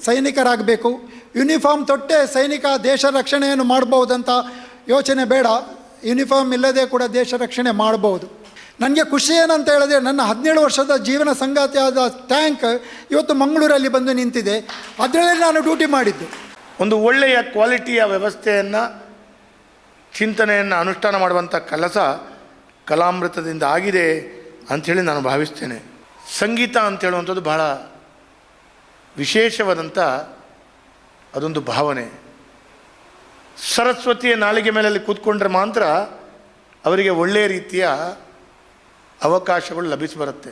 ಸೈನಿಕರಾಗಬೇಕು. ಯೂನಿಫಾರ್ಮ್ ತೊಟ್ಟೆ ಸೈನಿಕ ದೇಶ ರಕ್ಷಣೆಯನ್ನು ಮಾಡ್ಬೋದಂತ ಯೋಚನೆ ಬೇಡ. ಯೂನಿಫಾರ್ಮ್ ಇಲ್ಲದೆ ಕೂಡ ದೇಶ ರಕ್ಷಣೆ ಮಾಡ್ಬೋದು. ನನಗೆ ಖುಷಿ ಏನಂತ ಹೇಳಿದ್ರೆ, ನನ್ನ 17 ವರ್ಷದ ಜೀವನ ಸಂಗಾತಿಯಾದ ಟ್ಯಾಂಕ್ ಇವತ್ತು ಮಂಗಳೂರಲ್ಲಿ ಬಂದು ನಿಂತಿದೆ. ಅದರಲ್ಲಿ ನಾನು ಡ್ಯೂಟಿ ಮಾಡಿದ್ದು. ಒಂದು ಒಳ್ಳೆಯ ಕ್ವಾಲಿಟಿಯ ವ್ಯವಸ್ಥೆಯನ್ನು, ಚಿಂತನೆಯನ್ನು ಅನುಷ್ಠಾನ ಮಾಡುವಂಥ ಕೆಲಸ ಕಲಾಮೃತದಿಂದ ಆಗಿದೆ ಅಂಥೇಳಿ ನಾನು ಭಾವಿಸ್ತೇನೆ. ಸಂಗೀತ ಅಂತ ಹೇಳುವಂಥದ್ದು ಬಹಳ ವಿಶೇಷವಾದಂಥ ಅದೊಂದು ಭಾವನೆ. ಸರಸ್ವತಿಯ ನಾಲಿಗೆ ಮೇಲಲ್ಲಿ ಕೂತ್ಕೊಂಡ್ರೆ ಮಾತ್ರ ಅವರಿಗೆ ಒಳ್ಳೆಯ ರೀತಿಯ ಅವಕಾಶಗಳು ಲಭಿಸಿ ಬರುತ್ತೆ.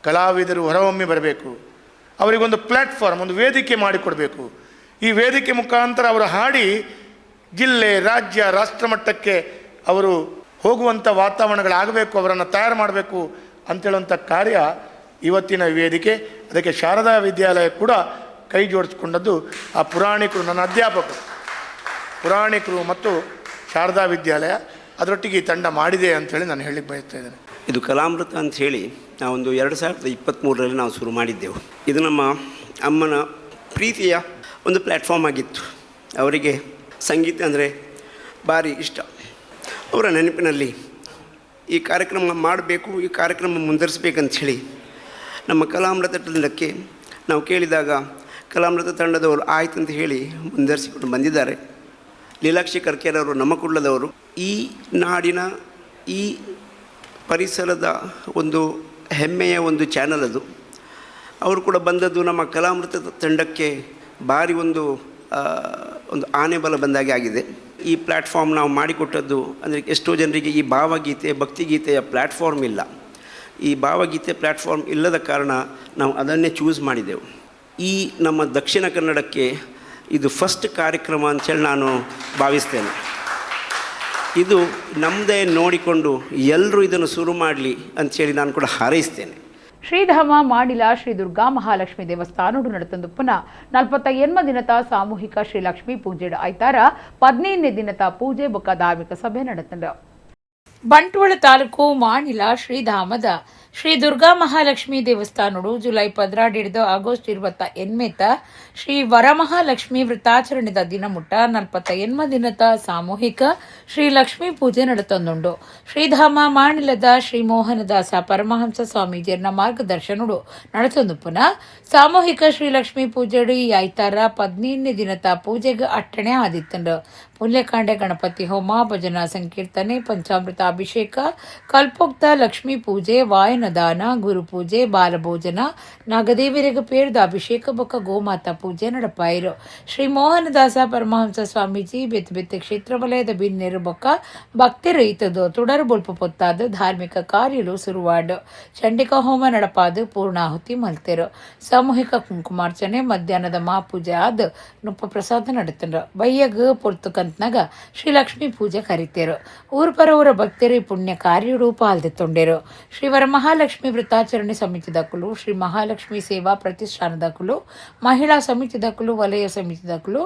ಕಲಾವಿದರು ಹೊರಹೊಮ್ಮಿ ಬರಬೇಕು. ಅವರಿಗೊಂದು ಪ್ಲ್ಯಾಟ್ಫಾರ್ಮ್, ಒಂದು ವೇದಿಕೆ ಮಾಡಿಕೊಡಬೇಕು. ಈ ವೇದಿಕೆ ಮುಖಾಂತರ ಅವರು ಹಾಡಿ ಜಿಲ್ಲೆ, ರಾಜ್ಯ, ರಾಷ್ಟ್ರಮಟ್ಟಕ್ಕೆ ಅವರು ಹೋಗುವಂಥ ವಾತಾವರಣಗಳಾಗಬೇಕು, ಅವರನ್ನು ತಯಾರು ಮಾಡಬೇಕು ಅಂತೇಳುವಂಥ ಕಾರ್ಯ ಇವತ್ತಿನ ವೇದಿಕೆ. ಅದಕ್ಕೆ ಶಾರದಾ ವಿದ್ಯಾಲಯ ಕೂಡ ಕೈ ಜೋಡಿಸ್ಕೊಂಡದ್ದು ಆ ಪುರಾಣಿಕರು, ನನ್ನ ಅಧ್ಯಾಪಕರು, ಪುರಾಣಿಕರು ಮತ್ತು ಶಾರದಾ ವಿದ್ಯಾಲಯ ಅದರೊಟ್ಟಿಗೆ ಈ ತಂಡ ಮಾಡಿದೆ ಅಂಥೇಳಿ ನಾನು ಹೇಳಲಿಕ್ಕೆ ಬಯಸ್ತಾ ಇದ್ದೇನೆ. ಇದು ಕಲಾಮೃತ ಅಂಥೇಳಿ ನಾವೊಂದು 2023ರಲ್ಲಿ ನಾವು ಶುರು ಮಾಡಿದ್ದೆವು. ಇದು ನಮ್ಮ ಅಮ್ಮನ ಪ್ರೀತಿಯ ಒಂದು ಪ್ಲ್ಯಾಟ್ಫಾರ್ಮ್ ಆಗಿತ್ತು. ಅವರಿಗೆ ಸಂಗೀತ ಅಂದರೆ ಭಾರಿ ಇಷ್ಟ. ಅವರ ನೆನಪಿನಲ್ಲಿ ಈ ಕಾರ್ಯಕ್ರಮ ಮಾಡಬೇಕು, ಈ ಕಾರ್ಯಕ್ರಮ ಮುಂದುವರಿಸಬೇಕಂಥೇಳಿ ನಮ್ಮ ಕಲಾಮೃತ ತಂಡಕ್ಕೆ ನಾವು ಕೇಳಿದಾಗ ಕಲಾಮೃತ ತಂಡದವರು ಆಯ್ತು ಅಂತ ಹೇಳಿ ಮುಂದುವರಿಸಿಕೊಂಡು ಬಂದಿದ್ದಾರೆ. ಲೀಲಾಕ್ಷಿ ಕರ್ಕೇರವರು ನಮ್ಮ ಕುಳ್ಳದವರು. ಈ ನಾಡಿನ, ಈ ಪರಿಸರದ ಒಂದು ಹೆಮ್ಮೆಯ ಒಂದು ಚಾನಲ್ ಅದು. ಅವರು ಕೂಡ ಬಂದದ್ದು ನಮ್ಮ ಕಲಾಮೃತ ತಂಡಕ್ಕೆ ಭಾರಿ ಒಂದು ಆನೆ ಬಲ ಬಂದಾಗೆ ಆಗಿದೆ. ಈ ಪ್ಲ್ಯಾಟ್ಫಾರ್ಮ್ ನಾವು ಮಾಡಿಕೊಟ್ಟದ್ದು ಅಂದರೆ ಎಷ್ಟೋ ಜನರಿಗೆ ಈ ಭಾವಗೀತೆ, ಭಕ್ತಿಗೀತೆಯ ಪ್ಲ್ಯಾಟ್ಫಾರ್ಮ್ ಇಲ್ಲ. ಈ ಭಾವಗೀತೆ ಪ್ಲ್ಯಾಟ್ಫಾರ್ಮ್ ಇಲ್ಲದ ಕಾರಣ ನಾವು ಅದನ್ನೇ ಚೂಸ್ ಮಾಡಿದೆವು. ಈ ನಮ್ಮ ದಕ್ಷಿಣ ಕನ್ನಡಕ್ಕೆ ಇದು ಫಸ್ಟ್ ಕಾರ್ಯಕ್ರಮ ಅಂತೇಳಿ ನಾನು ಭಾವಿಸ್ತೇನೆ. ಇದು ನಮ್ಮದೇ ನೋಡಿಕೊಂಡು ಎಲ್ಲರೂ ಇದನ್ನು ಶುರು ಮಾಡಲಿ ಅಂಥೇಳಿ ನಾನು ಕೂಡ ಹಾರೈಸ್ತೇನೆ. ಶ್ರೀಧಾಮ ಮಾಡಿಲ ಶ್ರೀ ದುರ್ಗಾ ಮಹಾಲಕ್ಷ್ಮಿ ದೇವಸ್ಥಾನಡು ನಡೆತಂದು ಪುನಃ 48 ದಿನದ ಸಾಮೂಹಿಕ ಶ್ರೀಲಕ್ಷ್ಮಿ ಪೂಜೆ ಆಯ್ತಾರ 15ನೇ ದಿನದ ಪೂಜೆ ಬೊಕ್ಕ ಧಾರ್ಮಿಕ ಸಭೆ ನಡೆತಂಡ. ಬಂಟ್ವಾಳ ತಾಲೂಕು ಮಾಡಿಲ ಶ್ರೀಧಾಮದ ಶ್ರೀ ದುರ್ಗಾ ಮಹಾಲಕ್ಷ್ಮಿ ದೇವಸ್ಥಾನಡು ಜುಲೈ 12 ಹಿಡಿದು ಆಗಸ್ಟ್ 28 ಶ್ರೀ ವರಮಹಾಲಕ್ಷ್ಮಿ ವೃತ್ತಾಚರಣೆದ ದಿನ ಮುಟ್ಟ 48 ದಿನದ ಸಾಮೂಹಿಕ ಶ್ರೀ ಲಕ್ಷ್ಮೀ ಪೂಜೆ ನಡೆತಂದುಂಡು. ಶ್ರೀಧಾಮ ಮಾಡಿಲದ ಶ್ರೀ ಮೋಹನದಾಸ ಪರಮಹಂಸ ಸ್ವಾಮೀಜಿಯರ ಮಾರ್ಗದರ್ಶನಡು ನಡೆತಂದು ಪುನಃ ಸಾಮೂಹಿಕ ಶ್ರೀ ಲಕ್ಷ್ಮೀ ಪೂಜೆಡು ಈ ಆಯ್ತಾರ 15ನೇ ದಿನದ ಪೂಜೆಗೆ ಅಟ್ಟಣೆ ಆದಿತ್ತಂಡು. ಪುಣ್ಯಕಾಂಡೆ ಗಣಪತಿ ಹೋಮ, ಭಜನಾ ಸಂಕೀರ್ತನೆ, ಪಂಚಾಮೃತ ಅಭಿಷೇಕ, ಕಲ್ಪೋಕ್ತ ಲಕ್ಷ್ಮೀ ಪೂಜೆ, ವಾಯನದಾನ, ಗುರುಪೂಜೆ, ಬಾಲಭೋಜನ, ನಾಗದೇವಿಯರಿಗೆ ಪೇರ್ದ ಅಭಿಷೇಕ ಬೊಕ್ಕ ಗೋಮಾತಾ ಪೂಜೆ ನಡಪಾಯಿರು. ಶ್ರೀ ಮೋಹನದಾಸ ಪರಮಹಂಸ ಸ್ವಾಮೀಜಿ ಬೆತ್ತ ಕ್ಷೇತ್ರ ವಲಯದ ಬಿನ್ನೆರು ಬೊಕ್ಕ ಭಕ್ತರು ಈತದು ತುಡರು ಬೊಲ್ಪ ಪೊತ್ತಾದ ಧಾರ್ಮಿಕ ಕಾರ್ಯಲು ಶುರುವಾಡು. ಚಂಡಿಕಾ ಹೋಮ ನಡಪಾದು ಪೂರ್ಣಾಹುತಿ ಮಲ್ತೆರು. ಸಾಮೂಹಿಕ ಕುಂಕುಮಾರ್ಚನೆ ಮಧ್ಯಾಹ್ನದ ಮಹಾಪೂಜೆ ಆದ ನುಪ್ಪ ಪ್ರಸಾದ ನಡೆತಂಡ್ರು. ಬಯ್ಯಗ ಪೊರ್ತುಕಂತನಾಗ ಶ್ರೀಲಕ್ಷ್ಮಿ ಪೂಜೆ ಕರಿತೇರು. ಊರು ಪರವರ ಭಕ್ತರು ಈ ಪುಣ್ಯ ಕಾರ್ಯಡು ಪಾಲ್ದೆತ್ತೊಂಡೇರು. ಶ್ರೀ ವರಮಹಾಲಕ್ಷ್ಮಿ ವೃತ್ತಾಚರಣೆ ಸಮಿತಿದಕ್ಕಲು, ಶ್ರೀ ಮಹಾಲಕ್ಷ್ಮಿ ಸೇವಾ ಪ್ರತಿಷ್ಠಾನದಕ್ಕಲು, ಮಹಿಳಾ ಸಮಿತಿದಕ್ಕಲು, ವಲಯ ಸಮಿತಿದಕ್ಕಲು,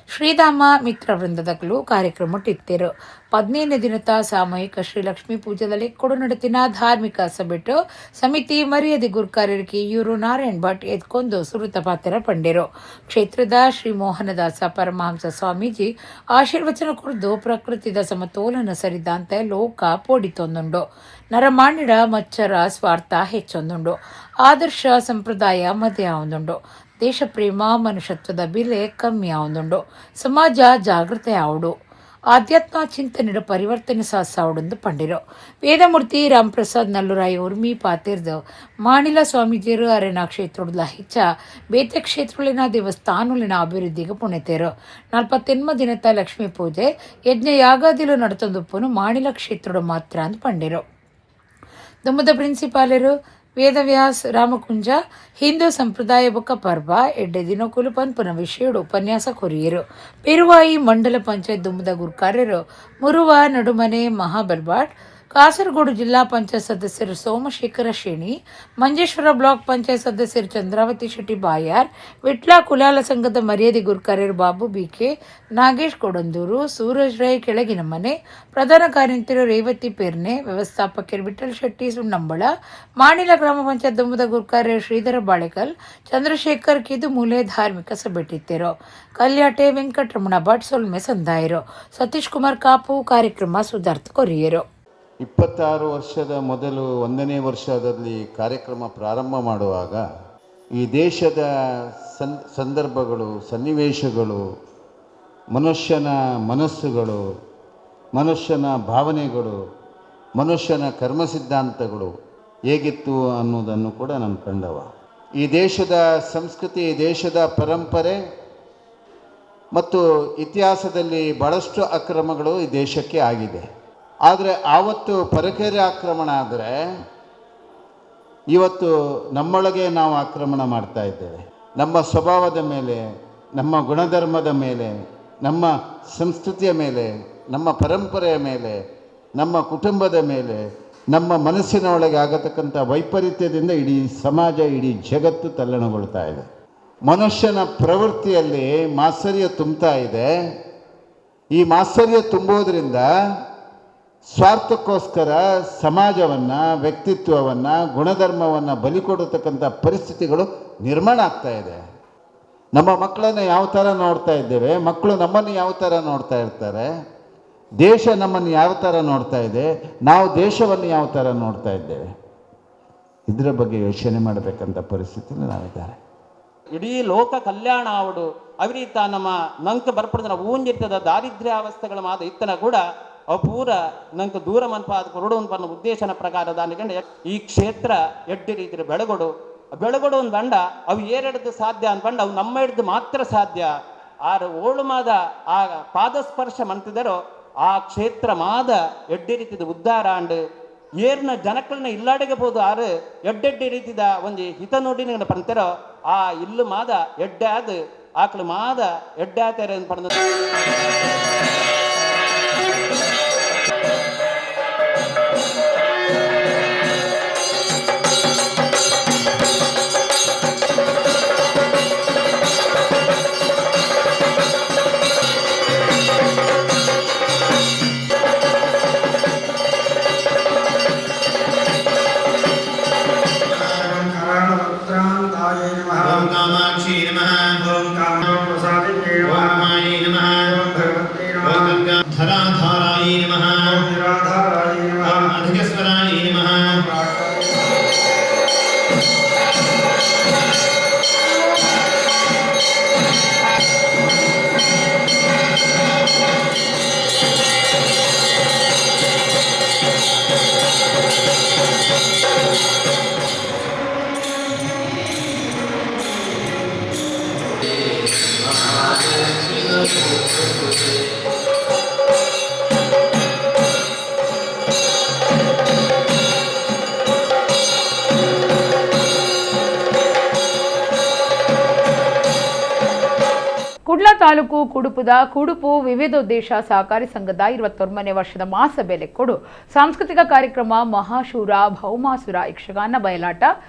ಶ್ರೀಧಾಮ ಮಿತ್ರ ವೃಂದದಕ್ಕಲು ಕಾರ್ಯಕ್ರಮ ಇತ್ತೇರು. 15ನೇ ದಿನದ ಸಾಮೂಹಿಕ ಶ್ರೀಲಕ್ಷ್ಮಿ ಪೂಜೆದಲ್ಲಿ ಕೊಡುನಡತಿನ ಧಾರ್ಮಿಕ ಸಭೆಟ್ಟು ಸಮಿತಿ ಮರ್ಯಾದೆ ಗುರುಕಾರ್ಯರಿಗೆ ಇವರು ನಾರಾಯಣ್ ಭಟ್ ಎದ್ಕೊಂಡು ಸುರುತ ಪಾತ್ರ ಪಂಡೇರು. ಕ್ಷೇತ್ರದ ಶ್ರೀ ಮೋಹನದಾಸ ಪರಮಹಂಸ ಸ್ವಾಮೀಜಿ ಆಶೀರ್ವಚನ ಕುರಿದು ಪ್ರಕೃತಿದ ಸಮತೋಲನ ಸರಿದಂತೆ ಲೋಕ ಪೋಡಿತೊಂದುಂಡು. ನರಮಾಣಿಡ ಮಚ್ಚರ ಸ್ವಾರ್ಥ ಹೆಚ್ಚೊಂದುಂಡು. ಆದರ್ಶ ಸಂಪ್ರದಾಯ ಮದುವೆ ಆವೊಂದುಂಡು. ದೇಶ ಪ್ರೇಮ ಮನುಷ್ಯತ್ವದ ಬೆಲೆ ಕಮ್ಮಿ ಆವೊಂದುಂಡು. ಸಮಾಜ ಜಾಗೃತಿ ಆವಡು. ಆಧ್ಯಾತ್ಮ ಚಿಂತನೆಯ ಪರಿವರ್ತನೆ ಸಾವುಡೆಂದು ಪಂಡಿರು. ವೇದಮೂರ್ತಿ ರಾಮಪ್ರಸಾದ್ ನಲ್ಲೂರಾಯಿ ಉರ್ಮಿ ಪಾತಿರ್ದು ಮಾಡಿಲ ಸ್ವಾಮೀಜಿಯರು ಅರೆನಾ ಕ್ಷೇತ್ರದ ಹೆಚ್ಚ ಬೇತೆ ಕ್ಷೇತ್ರಗಳಿನ ದೇವಸ್ಥಾನಗಳಿನ ಅಭಿವೃದ್ಧಿಗೆ ಪುಣೆತೇರು. 48 ದಿನದ ಲಕ್ಷ್ಮೀ ಪೂಜೆ ಯಜ್ಞ ಯಾಗಾದಿಲು ನಡೆತಂದುಪ್ಪನು ಮಾಡಿಲ ಕ್ಷೇತ್ರದ ಮಾತ್ರ ಅಂತ ಪಂಡಿರು. ದುಮ್ಮದ ಪ್ರಿನ್ಸಿಪಾಲರು ವೇದವ್ಯಾಸ್ ರಾಮಕುಂಜ ಹಿಂದೂ ಸಂಪ್ರದಾಯ ಬೊಕ್ಕ ಪರ್ವ ಎಡ್ಡೆ ದಿನಕುಲು ಪನ್ಪುನ ವಿಷಯಡು ಉಪನ್ಯಾಸ ಕೊರಿಯರು. ಪೆರುವಾಯಿ ಮಂಡಲ ಪಂಚಾಯತ್ ದುಮ್ಮದ ಗುರುಕಾರ್ಯರು ಮುರುವ ನಡುಮನೆ ಮಹಾಬಲ್ಬಾಟ್, ಕಾಸರಗೋಡು ಜಿಲ್ಲಾ ಪಂಚಾಯತ್ ಸದಸ್ಯರು ಸೋಮಶೇಖರ ಶೇಣಿ, ಮಂಜೇಶ್ವರ ಬ್ಲಾಕ್ ಪಂಚಾಯತ್ ಸದಸ್ಯರು ಚಂದ್ರಾವತಿ ಶೆಟ್ಟಿ ಬಾಯಾರ್, ವಿಟ್ಲ ಕುಲಾಲ ಸಂಘದ ಮರ್ಯಾದೆ ಗುರುಕಾರ್ಯರು ಬಾಬು ಬಿಕೆ, ನಾಗೇಶ್ ಕೊಡಂದೂರು, ಸೂರಜ್ ರೈ ಕೆಳಗಿನ ಮನೆ, ಪ್ರಧಾನ ಕಾರ್ಯಂತರು ರೇವತಿ ಪೆರ್ನೆ, ವ್ಯವಸ್ಥಾಪಕರು ವಿಠಲ್ ಶೆಟ್ಟಿ ಸುಣ್ಣಂಬಳ, ಮಾಡಿಲ ಗ್ರಾಮ ಪಂಚಾಯತ್ ದುಮ್ಮದ ಗುರುಕಾರ್ಯರು ಶ್ರೀಧರ ಬಾಳೆಕಲ್, ಚಂದ್ರಶೇಖರ್ ಕಿದು ಮೂಲೆ ಧಾರ್ಮಿಕ ಸಭೆಟ್ಟಿತ್ತೇರು. ಕಲ್ಯಾಟೆ ವೆಂಕಟರಮಣ ಭಟ್ ಸೊಲ್ಮೆ ಸಂದಾಯರು. ಸತೀಶ್ ಕುಮಾರ್ ಕಾಪು ಕಾರ್ಯಕ್ರಮ ಸುಧಾರ್ಥ ಕೊರಿಯರು. 26 ವರ್ಷದ ಮೊದಲು 1ನೇ ವರ್ಷದಲ್ಲಿ ಕಾರ್ಯಕ್ರಮ ಪ್ರಾರಂಭ ಮಾಡುವಾಗ ಈ ದೇಶದ ಸಂದರ್ಭಗಳು, ಸನ್ನಿವೇಶಗಳು, ಮನುಷ್ಯನ ಮನಸ್ಸುಗಳು, ಮನುಷ್ಯನ ಭಾವನೆಗಳು, ಮನುಷ್ಯನ ಕರ್ಮ ಸಿದ್ಧಾಂತಗಳು ಹೇಗಿತ್ತು ಅನ್ನೋದನ್ನು ಕೂಡ ನಾನು ಕಂಡವ. ಈ ದೇಶದ ಸಂಸ್ಕೃತಿ, ಈ ದೇಶದ ಪರಂಪರೆ ಮತ್ತು ಇತಿಹಾಸದಲ್ಲಿ ಭಾಳಷ್ಟು ಅಕ್ರಮಗಳು ಈ ದೇಶಕ್ಕೆ ಆಗಿದೆ. ಆದರೆ ಆವತ್ತು ಪರಕೇರಿ ಆಕ್ರಮಣ ಆದರೆ ಇವತ್ತು ನಮ್ಮೊಳಗೆ ನಾವು ಆಕ್ರಮಣ ಮಾಡ್ತಾ ಇದ್ದೇವೆ. ನಮ್ಮ ಸ್ವಭಾವದ ಮೇಲೆ, ನಮ್ಮ ಗುಣಧರ್ಮದ ಮೇಲೆ, ನಮ್ಮ ಸಂಸ್ಕೃತಿಯ ಮೇಲೆ, ನಮ್ಮ ಪರಂಪರೆಯ ಮೇಲೆ, ನಮ್ಮ ಕುಟುಂಬದ ಮೇಲೆ, ನಮ್ಮ ಮನಸ್ಸಿನ ಒಳಗೆ ಆಗತಕ್ಕಂಥ ವೈಪರೀತ್ಯದಿಂದ ಇಡೀ ಸಮಾಜ, ಇಡೀ ಜಗತ್ತು ತಲ್ಲಣಗೊಳ್ತಾ ಇದೆ. ಮನುಷ್ಯನ ಪ್ರವೃತ್ತಿಯಲ್ಲಿ ಮಾತ್ಸರ್ಯ ತುಂಬ್ತಾ ಇದೆ. ಈ ಮಾತ್ಸರ್ಯ ತುಂಬೋದ್ರಿಂದ ಸ್ವಾರ್ಥಕ್ಕೋಸ್ಕರ ಸಮಾಜವನ್ನು, ವ್ಯಕ್ತಿತ್ವವನ್ನು, ಗುಣಧರ್ಮವನ್ನು ಬಲಿ ಕೊಡತಕ್ಕಂಥ ಪರಿಸ್ಥಿತಿಗಳು ನಿರ್ಮಾಣ ಆಗ್ತಾ ಇದೆ. ನಮ್ಮ ಮಕ್ಕಳನ್ನು ಯಾವ ಥರ ನೋಡ್ತಾ ಇದ್ದೇವೆ, ಮಕ್ಕಳು ನಮ್ಮನ್ನು ಯಾವ ಥರ ನೋಡ್ತಾ ಇರ್ತಾರೆ, ದೇಶ ನಮ್ಮನ್ನು ಯಾವ ಥರ ನೋಡ್ತಾ ಇದೆ, ನಾವು ದೇಶವನ್ನು ಯಾವ ಥರ ನೋಡ್ತಾ ಇದ್ದೇವೆ, ಇದರ ಬಗ್ಗೆ ಯೋಚನೆ ಮಾಡಬೇಕಂತ ಪರಿಸ್ಥಿತಿಯಲ್ಲಿ ನಾವಿದ್ದಾರೆ. ಇಡೀ ಲೋಕ ಕಲ್ಯಾಣ ಆವಡು ಅವರೀತ ನಮ್ಮ ನಂಗೆ ಬರ್ಪಡ್ದ ನಾವು ಊಂಜಿರ್ತದ ದಾರಿದ್ರ್ಯ ಅವಸ್ಥೆಗಳ ಮಾದ ಇತ್ತನ ಕೂಡ ಅಪೂರ ನಂಗೆ ದೂರ ಮನ್ಪಾದ ಕೊರಡು ಪನ್ನ ಉದ್ದೇಶನ ಪ್ರಕಾರ ದಾನಿಗಂಡ ಈ ಕ್ಷೇತ್ರ ಎಡ್ಡಿ ರೀತಿಯ ಬೆಳಗೊಡು ಒಂದು ಬಂಡ ಅವು ಏರೆಡ್ದು ಸಾಧ್ಯ ಅನ್ಪಂಡು ಅವು ನಮ್ಮ ಹಿಡ್ದು ಮಾತ್ರ ಸಾಧ್ಯ. ಆರು ಓಳು ಮಾದ ಆ ಪಾದಸ್ಪರ್ಶ ಮಂತಿದರೋ ಆ ಕ್ಷೇತ್ರ ಮಾದ ಎಡ್ಡಿ ರೀತಿದ ಉದ್ಧಾರ ಅಂಡು ಏರ್ನ ಜನಕ್ಕಳನ್ನ ಇಲ್ಲಾಡಿಗೆ ಬೋದು ಆರು ಎಡ್ಡೆಡ್ಡಿ ರೀತಿದ ಒಂದು ಹಿತ ನೋಡಿ ಪಂತರೋ ಆ ಇಲ್ಲು ಮಾದ ಎಡ್ಡಾದ ಆಕಳು ಮಾದ ಎಡ್ಡಾತಾರೆ ಅಂತ ಪಡೆದ ಕುಡ್ಲ ತಾಲೂಕು ಕುಡುಪುದ ಕುಡುಪು ವಿವಿಧೋದ್ದೇಶ ಸಹಕಾರಿ ಸಂಘದ 21ನೇ ವರ್ಷದ ಮಹಾಸಭೆಯಲ್ಲಿ ಕೊಡು ಸಾಂಸ್ಕೃತಿಕ ಕಾರ್ಯಕ್ರಮ ಮಹಾಶೂರ ಭೌಮಾಸುರ ಯಕ್ಷಗಾನ ಬಯಲಾಟ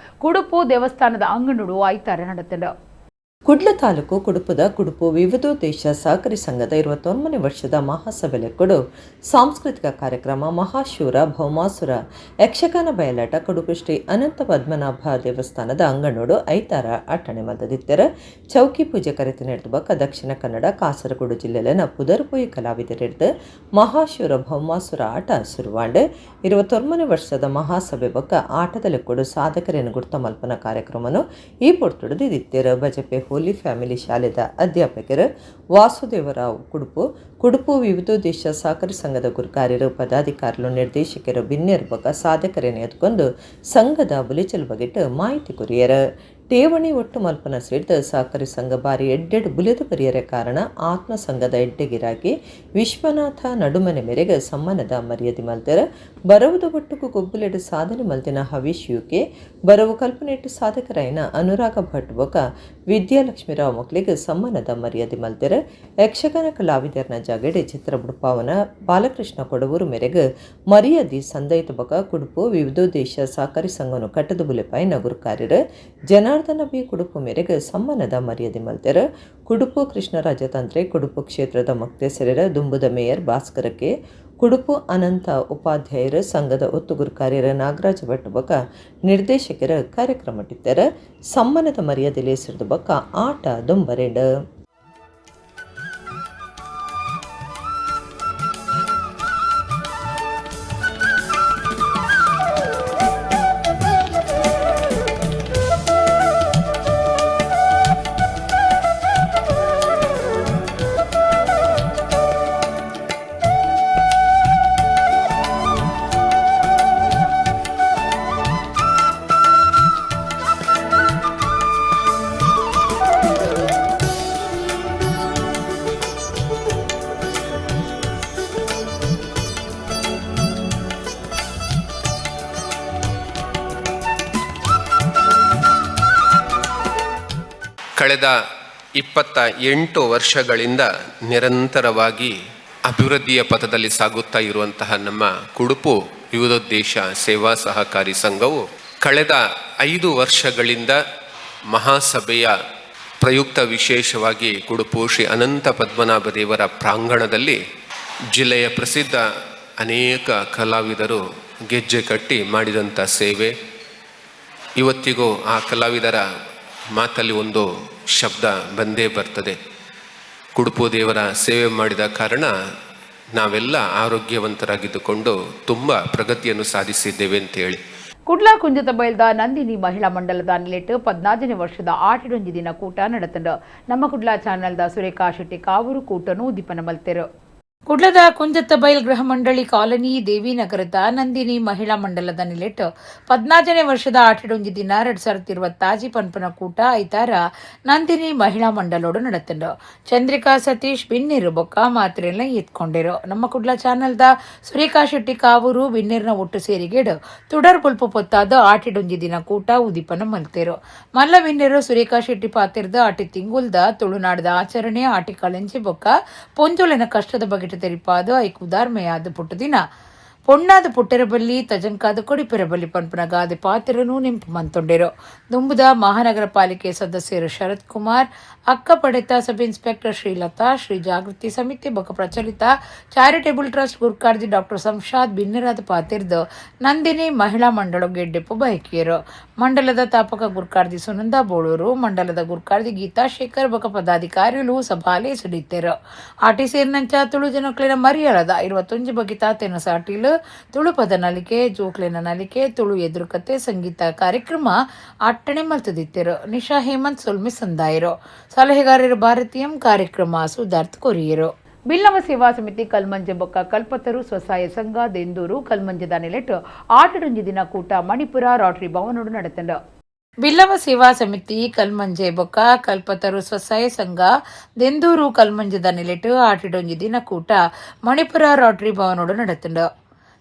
ಕುಡುಪು ದೇವಸ್ಥಾನದ ಅಂಗನಡು ಐತಾರ ನಡೆದಿದೆ. ಕುಡ್ಲ ತಾಲೂಕು ಕುಡುಪುದ ಕುಡುಪು ವಿವಿಧೋದ್ದೇಶ ಸಹಕಾರಿ ಸಂಘದ 21ನೇ ವರ್ಷದ ಮಹಾಸಭೆಯಲ್ಲಿ ಕೊಡು ಸಾಂಸ್ಕೃತಿಕ ಕಾರ್ಯಕ್ರಮ ಮಹಾಶೂರ ಭೌಮಾಸುರ ಯಕ್ಷಗಾನ ಬಯಲಾಟ ಕುಡುಪು ಶ್ರೀ ಅನಂತ ಪದ್ಮನಾಭ ದೇವಸ್ಥಾನದ ಅಂಗನೋಡು ಐತಾರ ಅಟ್ಟಣೆ ಮದ್ದದಿತ್ತರ ಚೌಕಿ ಪೂಜೆ ಕರೆತು ನಡೆದ ದಕ್ಷಿಣ ಕನ್ನಡ ಕಾಸರಗೋಡು ಜಿಲ್ಲೆಯಲ್ಲಿನ ಪುದರ್ಪೋಯಿ ಕಲಾವಿದರಿಡ್ದು ಮಹಾಶೂರ ಭೌಮಾಸುರ ಆಟ ಶುರುವಾಂಡ್ 21ನೇ ವರ್ಷದ ಮಹಾಸಭೆ ಬೊಕ್ಕ ಆಟದಲ್ಲಿ ಕೊಡು ಸಾಧಕರೇನು ಗುರ್ತ ಮಲ್ಪನ ಕಾರ್ಯಕ್ರಮನು ಈ ಪೊರ್ತುಡು ದಿತ್ತಿರ ಬಜಪೆ ಹೋಲಿ ಫ್ಯಾಮಿಲಿ ಶಾಲೆದ ಅಧ್ಯಾಪಕರು ವಾಸುದೇವರಾವ್ ಕುಡುಪು ವಿವಿಧೋದ್ದೇಶ ಸಹಕಾರಿ ಸಂಘದ ಗುರುಕಾರ್ಯರು ಪದಾಧಿಕಾರಿಗಳು ನಿರ್ದೇಶಕರು ಬಿನ್ನೇರ್ ಬೊಕ್ಕ ಸಾಧಕರೇನು ಎತ್ಕೊಂಡು ಸಂಘದ ಬುಲಿಚಲ್ ಬಗೆಟ್ ಮಾಹಿತಿ ಕೊರಿಯರ ಠೇವಣಿ ಒಟ್ಟು ಮಲ್ಪನ ಸೇರಿದ ಸಹಕಾರಿ ಸಂಘ ಬಾರಿ ಎಡ್ಡೆಡು ಬುಲಿದು ಬರೆಯರ ಕಾರಣ ಆತ್ಮ ಸಂಘದ ಎಡ್ಡೆಗಿರಾಗಿ ವಿಶ್ವನಾಥ ನಡುಮನೆ ಮೇರೆಗೆ ಸಮ್ಮಾನದ ಮರ್ಯಾದೆ ಮಲ್ತರ ಬರವುದು ಒಟ್ಟುಕು ಗೊಬ್ಬಲೆಡು ಸಾಧನೆ ಮಲ್ತಿನ ಹವೀಶ್ ಯುಕೆ ಬರವು ಕಲ್ಪನೆಟ್ಟು ಸಾಧಕರಾಯಿನ ಅನುರಾಗ ಭಟ್ ಬೊಕ ವಿದ್ಯಾಲಕ್ಷ್ಮೀರಾವ್ ಮಕ್ಕಳಿಗೆ ಸಮ್ಮಾನದ ಮರ್ಯಾದೆ ಮಲ್ತರ ಯಕ್ಷಗಾನ ಕಲಾವಿದರ್ನ ಜಾಗಡೆ ಚಿತ್ರಬುಡ್ಪಾವನ ಬಾಲಕೃಷ್ಣ ಕೊಡವೂರು ಮೇರೆಗೆ ಮರ್ಯಾದೆ ಸಂದಯಿತ ಬೊಕ ಕುಡುಪು ವಿವಿಧೋದ್ದೇಶ ಸಹಕಾರಿ ಸಂಘನು ಕಟ್ಟದ ಬುಲೆಪಾಯಿನ ಗುರುಕಾರ್ಯರ ಜನಾರ್ದನ ಬಿ ಕುಡುಪು ಮೇರೆಗೆ ಸಮ್ಮಾನದ ಮರ್ಯಾದೆ ಮಲ್ತರ ಕುಡುಪು ಕೃಷ್ಣರಾಜ ತಂತ್ರೆ ಕುಡುಪು ಕ್ಷೇತ್ರದ ಮುಕ್ತೇಸರರ ದುಂಬುದ ಮೇಯರ್ ಭಾಸ್ಕರಕ್ಕೆ ಕುಡುಪು ಅನಂತ ಉಪಾಧ್ಯಾಯರ ಸಂಘದ ಒತ್ತುಗುರು ಕಾರ್ಯರ ನಾಗರಾಜ ಭಟ್ ಬೊಕ್ಕ ನಿರ್ದೇಶಕರ ಕಾರ್ಯಕ್ರಮ ಇಟ್ಟರ ಸಮ್ಮಾನದ ಮರ್ಯಾದೆಯಲ್ಲಿ ಹೆಸರಿದ ಬೊಕ್ಕ ಆಟ ದುಂಬರೆಂಡ ಕಳೆದ 28 ವರ್ಷಗಳಿಂದ ನಿರಂತರವಾಗಿ ಅಭಿವೃದ್ಧಿಯ ಪಥದಲ್ಲಿ ಸಾಗುತ್ತಾ ಇರುವಂತಹ ನಮ್ಮ ಕುಡುಪು ವಿವಿಧೋದ್ದೇಶ ಸೇವಾ ಸಹಕಾರಿ ಸಂಘವು ಕಳೆದ 5 ವರ್ಷಗಳಿಂದ ಮಹಾಸಭೆಯ ಪ್ರಯುಕ್ತ ವಿಶೇಷವಾಗಿ ಕುಡುಪು ಶ್ರೀ ಅನಂತ ಪದ್ಮನಾಭ ದೇವರ ಪ್ರಾಂಗಣದಲ್ಲಿ ಜಿಲ್ಲೆಯ ಪ್ರಸಿದ್ಧ ಅನೇಕ ಕಲಾವಿದರು ಗೆಜ್ಜೆ ಕಟ್ಟಿ ಮಾಡಿದಂಥ ಸೇವೆ ಇವತ್ತಿಗೂ ಆ ಕಲಾವಿದರ ಮಾತಲ್ಲಿ ಒಂದು ಶಬ್ದ ಬಂದೇ ಬರ್ತದೆ. ಕುಡುಪು ದೇವರ ಸೇವೆ ಮಾಡಿದ ಕಾರಣ ನಾವೆಲ್ಲ ಆರೋಗ್ಯವಂತರಾಗಿದ್ದುಕೊಂಡು ತುಂಬ ಪ್ರಗತಿಯನ್ನು ಸಾಧಿಸಿದ್ದೇವೆ ಅಂತ ಹೇಳಿ. ಕುಡ್ಲಾ ಕುಂಜತ ಬಯಲ್ದ ನಂದಿನಿ ಮಹಿಳಾ ಮಂಡಲದ ನಿಲೆಟ್ 14ನೇ ವರ್ಷದ ಆಟಿಡೊಂಜಿ ದಿನ ಕೂಟ ನಡೆತಂಡ ನಮ್ಮ ಕುಡ್ಲಾ ಚಾನೆಲ್ದ ಸುರೇಖಾ ಶೆಟ್ಟಿ ಕಾವೂರು ಕೂಟನು ಉದ್ದೀಪನ ಮಲ್ತೆರು. ಕುಡ್ಲದ ಕುಂಜತ್ತ ಬೈಲ್ ಗೃಹ ಮಂಡಳಿ ಕಾಲನಿ ದೇವಿನಗರದ ನಂದಿನಿ ಮಹಿಳಾ ಮಂಡಲದ ನಿಲೆಟ್ 14ನೇ ವರ್ಷದ ಆಟಿಡೊಂಜಿ ದಿನ 2020 ಪನ್ಪನ ಕೂಟ ಐತಾರ ನಂದಿನಿ ಮಹಿಳಾ ಮಂಡಲೋಡು ನಡತಂಡು. ಚಂದ್ರಿಕಾ ಸತೀಶ್ ಬಿನ್ನಿರು ಬೊಕ್ಕ ಮಾತ್ರೆಲ್ಲ ಎತ್ಕೊಂಡಿರು. ನಮ್ಮ ಕುಡ್ಲ ಚಾನಲ್ದ ಸುರೇಖಾ ಶೆಟ್ಟಿ ಕಾವೂರು ಬಿನ್ನಿರ್ನ ಒಟ್ಟು ಸೇರಿಗೆಡು ತುಡರ್ ಪುಲ್ಪು ಪೊತ್ತಾದ ಆಟಿಡೊಂಜಿ ದಿನ ಕೂಟ ಉದಿಪನ ಮಲ್ತೇರು. ಮಲ್ಲ ಬಿನ್ನಿರು ಸುರೇಖಾ ಶೆಟ್ಟಿ ಪಾತಿರ್ದ ಆಟಿ ತಿಂಗುಲ್ದ ತುಳುನಾಡದ ಆಚರಣೆ ಆಟಿ ಕಳೆಂಚಿ ಬೊಕ್ಕ ಪೊಂಜುಲಿನ ಕಷ್ಟದ ಬಗೆಟ್ ತೆರಿಪಾದ ಐಕು ಉದಾರ್ಮೆಯಾದ ಪುಟ್ಟ ದಿನ ಪೊಣ್ಣಾದ ಪುಟ್ಟೆರಬಲ್ಲಿ ತಜಂಕಾದ ಕೊಡಿಪೆರಬಲ್ಲಿ ಪನ್ಪನ ಗಾದೆ ಪಾತಿರನು ನಿಂಪು ಮಂತೊಂಡೆರು. ದುಂಬುದ ಮಹಾನಗರ ಪಾಲಿಕೆ ಸದಸ್ಯರು ಶರತ್ ಕುಮಾರ್, ಅಕ್ಕ ಪಡೆತ ಸಬ್ ಇನ್ಸ್ಪೆಕ್ಟರ್ ಶ್ರೀಲತಾ, ಶ್ರೀ ಜಾಗೃತಿ ಸಮಿತಿ ಬೊಕ ಪ್ರಚಲಿತ ಚಾರಿಟೇಬಲ್ ಟ್ರಸ್ಟ್ ಗುರ್ಕಾರ್ದಿ ಡಾಕ್ಟರ್ ಸಂಶಾದ್ ಬಿನ್ನಿರಾದ ಪಾತಿರ್ದು ನಂದಿನಿ ಮಹಿಳಾ ಮಂಡಳ ಗೆಡ್ಡೆಪ್ಪು ಬಯಕಿಯರು. ಮಂಡಲದ ತಾಪಕ ಗುರ್ಕಾರ್ದಿ ಸುನಂದ ಬೋಳೂರು, ಮಂಡಲದ ಗುರ್ಕಾರ್ದಿ ಗೀತಾ ಶೇಖರ್ ಬೊಕ ಪದಾಧಿಕಾರಿಗಳು ಸಭಾಲೆ ಸುಡಿತೇರು. ಆಟಿ ಸೇರಿನಂಚ ತುಳು ಜನಕ್ಲಿನ ಮರಿಯಳದ 21 ಬಗೆತ ತೆನ ಸಾಟಿಲು ತುಳು ಪದ ನಲಿಕೆ, ಜೋಕ್ಲಿನ ನಲಿಕೆ, ತುಳು ಎದುರುಕತೆ ಸಂಗೀತ ಕಾರ್ಯಕ್ರಮ ಅಟ್ಟಣೆ ಮಲ್ತದಿತ್ತೇರು. ನಿಶಾ ಹೇಮಂತ್ ಸುಲ್ಮಿ ಸಂದಾಯರು. ಸಲಹೆಗಾರರು ಭಾರತೀಯಂ ಕಾರ್ಯಕ್ರಮ ಸುಧಾರ್ಥ ಕೊರಿಯರು. ಬಿಲ್ಲವ ಸೇವಾ ಸಮಿತಿ ಕಲ್ಮಂಜೆ ಬೊಕ್ಕ ಕಲ್ಪತರು ಸ್ವಸಹಾಯ ಸಂಘ ದೆಂದೂರು ಕಲ್ಮಂಜದ ನೆಲೆಟ್ ಆಟಡೊಂಜಿ ದಿನ ಕೂಟ ಮಣಿಪುರ ರೋಟರಿ ಭವನೋಡು ನಡೆತಂಡ. ಬಿಲ್ಲವ ಸೇವಾ ಸಮಿತಿ ಕಲ್ಮಂಜೆ ಬೊಕ್ಕ ಕಲ್ಪತರು ಸ್ವಸಹಾಯ ಸಂಘ ದೆಂದೂರು ಕಲ್ಮಂಜದ ನೆಲೆಟ್ ಆಟಡೊಂಜಿ ದಿನ ಕೂಟ ಮಣಿಪುರ ರೋಟರಿ ಭವನೋಡು ನಡೆತಂಡ.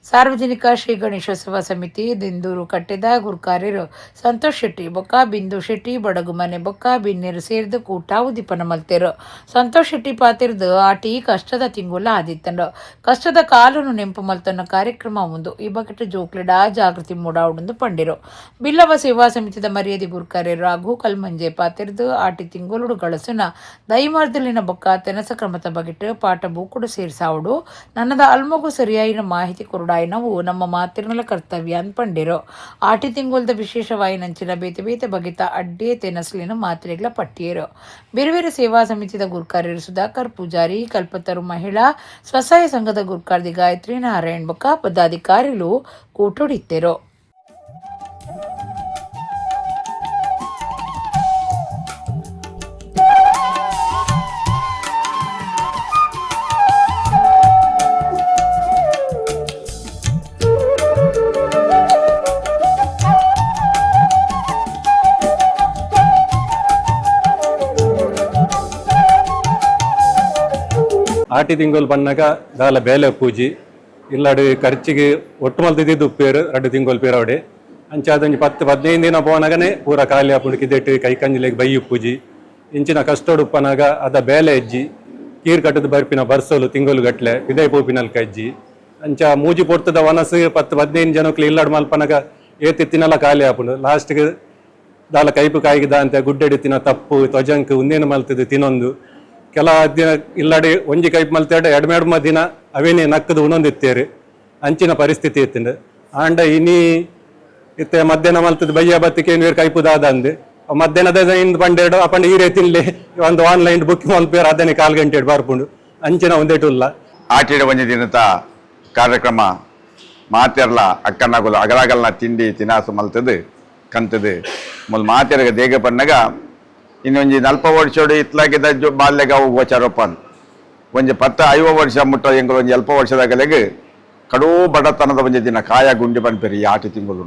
ಸಾರ್ವಜನಿಕ ಶ್ರೀ ಗಣೇಶೋತ್ಸವ ಸಮಿತಿ ದೆಂದೂರು ಕಟ್ಟೆದ ಗುರ್ಕಾರ್ಯರು ಸಂತೋಷ್ ಶೆಟ್ಟಿ ಬೊಕ್ಕ ಬಿಂದು ಶೆಟ್ಟಿ ಬಡಗುಮನೆ ಬೊಕ್ಕ ಬಿನ್ನೇರು ಸೇರಿದು ಕೂಟ ಉದಿಪನ ಮಲ್ತೇರು. ಸಂತೋಷ್ ಶೆಟ್ಟಿ ಪಾತಿರ್ದು ಆಟಿ ಕಷ್ಟದ ತಿಂಗುಲ ಆದಿತ್ತಂಡು. ಕಷ್ಟದ ಕಾಲನ್ನು ನೆಂಪು ಮಲ್ತನ್ನ ಕಾರ್ಯಕ್ರಮ ಒಂದು ಈ ಬಕೆಟ್ ಜೋಕ್ಲಿಡ ಜಾಗೃತಿ ಮೂಡಾವುಡೊಂದು ಪಂಡಿರು. ಬಿಲ್ಲವ ಸೇವಾ ಸಮಿತಿದ ಮರ್ಯಾದೆ ಗುರ್ಕಾರ್ಯರು ಹಾಗೂ ಕಲ್ಮಂಜೆ ಪಾತಿರ್ದು ಆಟಿ ತಿಂಗುಲುಡು ಗಳಸುನ ದೈಮಾರ್ದಲಿನ ಬೊಕ್ಕ ತೆನಸ ಕ್ರಮದ ಬಗೆಟ್ ಪಾಠ ಬೂಕುಡು ಸೇರ್ಸಾವುಡು ನನ್ನದ ಅಲ್ಮಗು ಸರಿಯಾಯಿನ ಮಾಹಿತಿ ಕೊರಡಾಯಿ ನಾವು ನಮ್ಮ ಮಾತಿರ್ನಲ ಕರ್ತವ್ಯ ಅನ್ಪಂಡಿರು. ಆಟಿ ತಿಂಗುಲ್ದ ವಿಶೇಷವಾಯಿನಂಚಿನ ಬೇತೆ ಬೇತೆ ಬಗೆತ ಅಡ್ಡೆ ತೆನಸ್ಲಿನ ಮಾತ್ರೆಗಳ ಪಟ್ಟಿಯರು. ಬೇರೆ ಬೇರೆ ಸೇವಾ ಸಮಿತಿದ ಗುರ್ಕಾರ್ಯರು ಸುಧಾಕರ್ ಪೂಜಾರಿ, ಕಲ್ಪತರು ಮಹಿಳಾ ಸ್ವಸಹಾಯ ಸಂಘದ ಗುರ್ಕಾರ್ದಿ ಗಾಯತ್ರಿ ನಾರಾಯಣ್ ಬೊಕ್ಕ ಪದಾಧಿಕಾರಿಗಳು ಕೂಟೊಡಿತ್ತೇರು. ಆಟಿ ತಿಂಗಳು ಬನ್ನಗ ದಾಲ ಬೇಲೆ ಪೂಜಿ ಇಲ್ಲಾಡು ಖರ್ಚಿಗೆ ಒಟ್ಟು ಮಲ್ತಿದ್ದು ಉಪ್ಪೇರು 2 ತಿಂಗಳು ಪೇರವಡೆ ಅಂಚಾದಂಜಿ 10-15 ದಿನ ಪೋನಗನೆ ಪೂರ ಖಾಲಿ ಹಾಪುಣಿಕಿದ್ದೆಟ್ಟು ಕೈ ಕಂಜಿಲೆಗೆ ಬೈಯು ಪೂಜಿ ಇಂಚಿನ ಕಷ್ಟೋಡು ಉಪ್ಪನಾಗ ಅದ ಬೇಲೆ ಹೆಜ್ಜಿ ಕೀರ್ ಕಟ್ಟದ ಬರ್ಪಿನ ಬರ್ಸೋಲು ತಿಂಗಳು ಗಟ್ಲೆ ವಿದಯ ಪೂಪಿನಲ್ ಕಜ್ಜಿ ಅಂಚ ಮೂಜಿ ಪೊರ್ತದ ವನಸು 10-15 ಜನಕ್ಕೆ ಇಲ್ಲಾಡು ಮಲ್ಪನಾಗ ಏತಿತ್ತಿನಲ್ಲ ಖಾಲಿ ಹಾಪುಂಡು ಲಾಸ್ಟ್ಗೆ ದಾಲ ಕೈಪು ಕಾಯಿಗಿದ ಅಂತ ಗುಡ್ಡೆಡಿತಿನ ತಪ್ಪು ತ್ವಜಂಕ್ ಉಂದೇನು ಮಲ್ತದ್ದು ತಿನ್ನೊಂದು ಕೆಲ ದಿನ ಇಲ್ಲಾಡಿ ಒಂಜಿ ಕೈಪ್ ಮಲ್ತಾಡೆ 2-3 ದಿನ ಅವೇನೇ ನಕ್ಕದು ಉಣೊಂದಿತ್ತೇರಿ ಅಂಚಿನ ಪರಿಸ್ಥಿತಿ ಇತ್ತಿಂಡು ಆಂಡ ಇನಿ ಇತ್ತೆ ಮಧ್ಯಾಹ್ನ ಮಲ್ತದ್ದು ಬಯ್ಯ ಬತ್ತಿಗೆ ನೀರು ಕೈಪುದಾದ ಅಂದು ಮಧ್ಯಾಹ್ನದ ಇಂದು ಪಂಡೇಡು ಅಪಂಡ ಈರೇ ತಿನ್ಲಿ ಒಂದು ಆನ್ಲೈನ್ ಬುಕ್ಕಿಂಗ್ ಮಲ್ಪೇರು ಅದನ್ನೇ 4 ಗಂಟೆ ಬರ್ಪುಂಡು ಅಂಚಿನ ಒಂದೇಟುಲ್ಲ ಆಟಿಡ ಒಂಜಿ ದಿನದ ಕಾರ್ಯಕ್ರಮ ಮಾತೆರ್ಲ ಅಕ್ಕನಗುಲು ಅಗಲಗಲ್ನ ತಿಂಡಿ ತಿನಾಸು ಮಲ್ತದು ಕಂತದು ಮೊಲ್ ಮಾತೆರ್ಗ ದೇಗ ಪನ್ನಗ ಇನ್ನೊಂಜಿ 40 ವರ್ಷೋಡು ಇತ್ಲಾಗಿದ್ದ ಬಾಲ್ಯಗ ಗೋಚಾರಪ್ಪನ್ ಒಂಜಿ 10-50 ವರ್ಷ ಮುಟ್ಟ ಎಂಗಳು ಒಂಜಿ 40 ವರ್ಷದಾಗಲೆಗೆ ಕಡೂ ಬಡತನದ ಒಂಜಿ ದಿನ ಕಾಯ ಗುಂಡಿ ಪನ್ಪೇರಿ ಆಟಿ ತಿಂಗಳು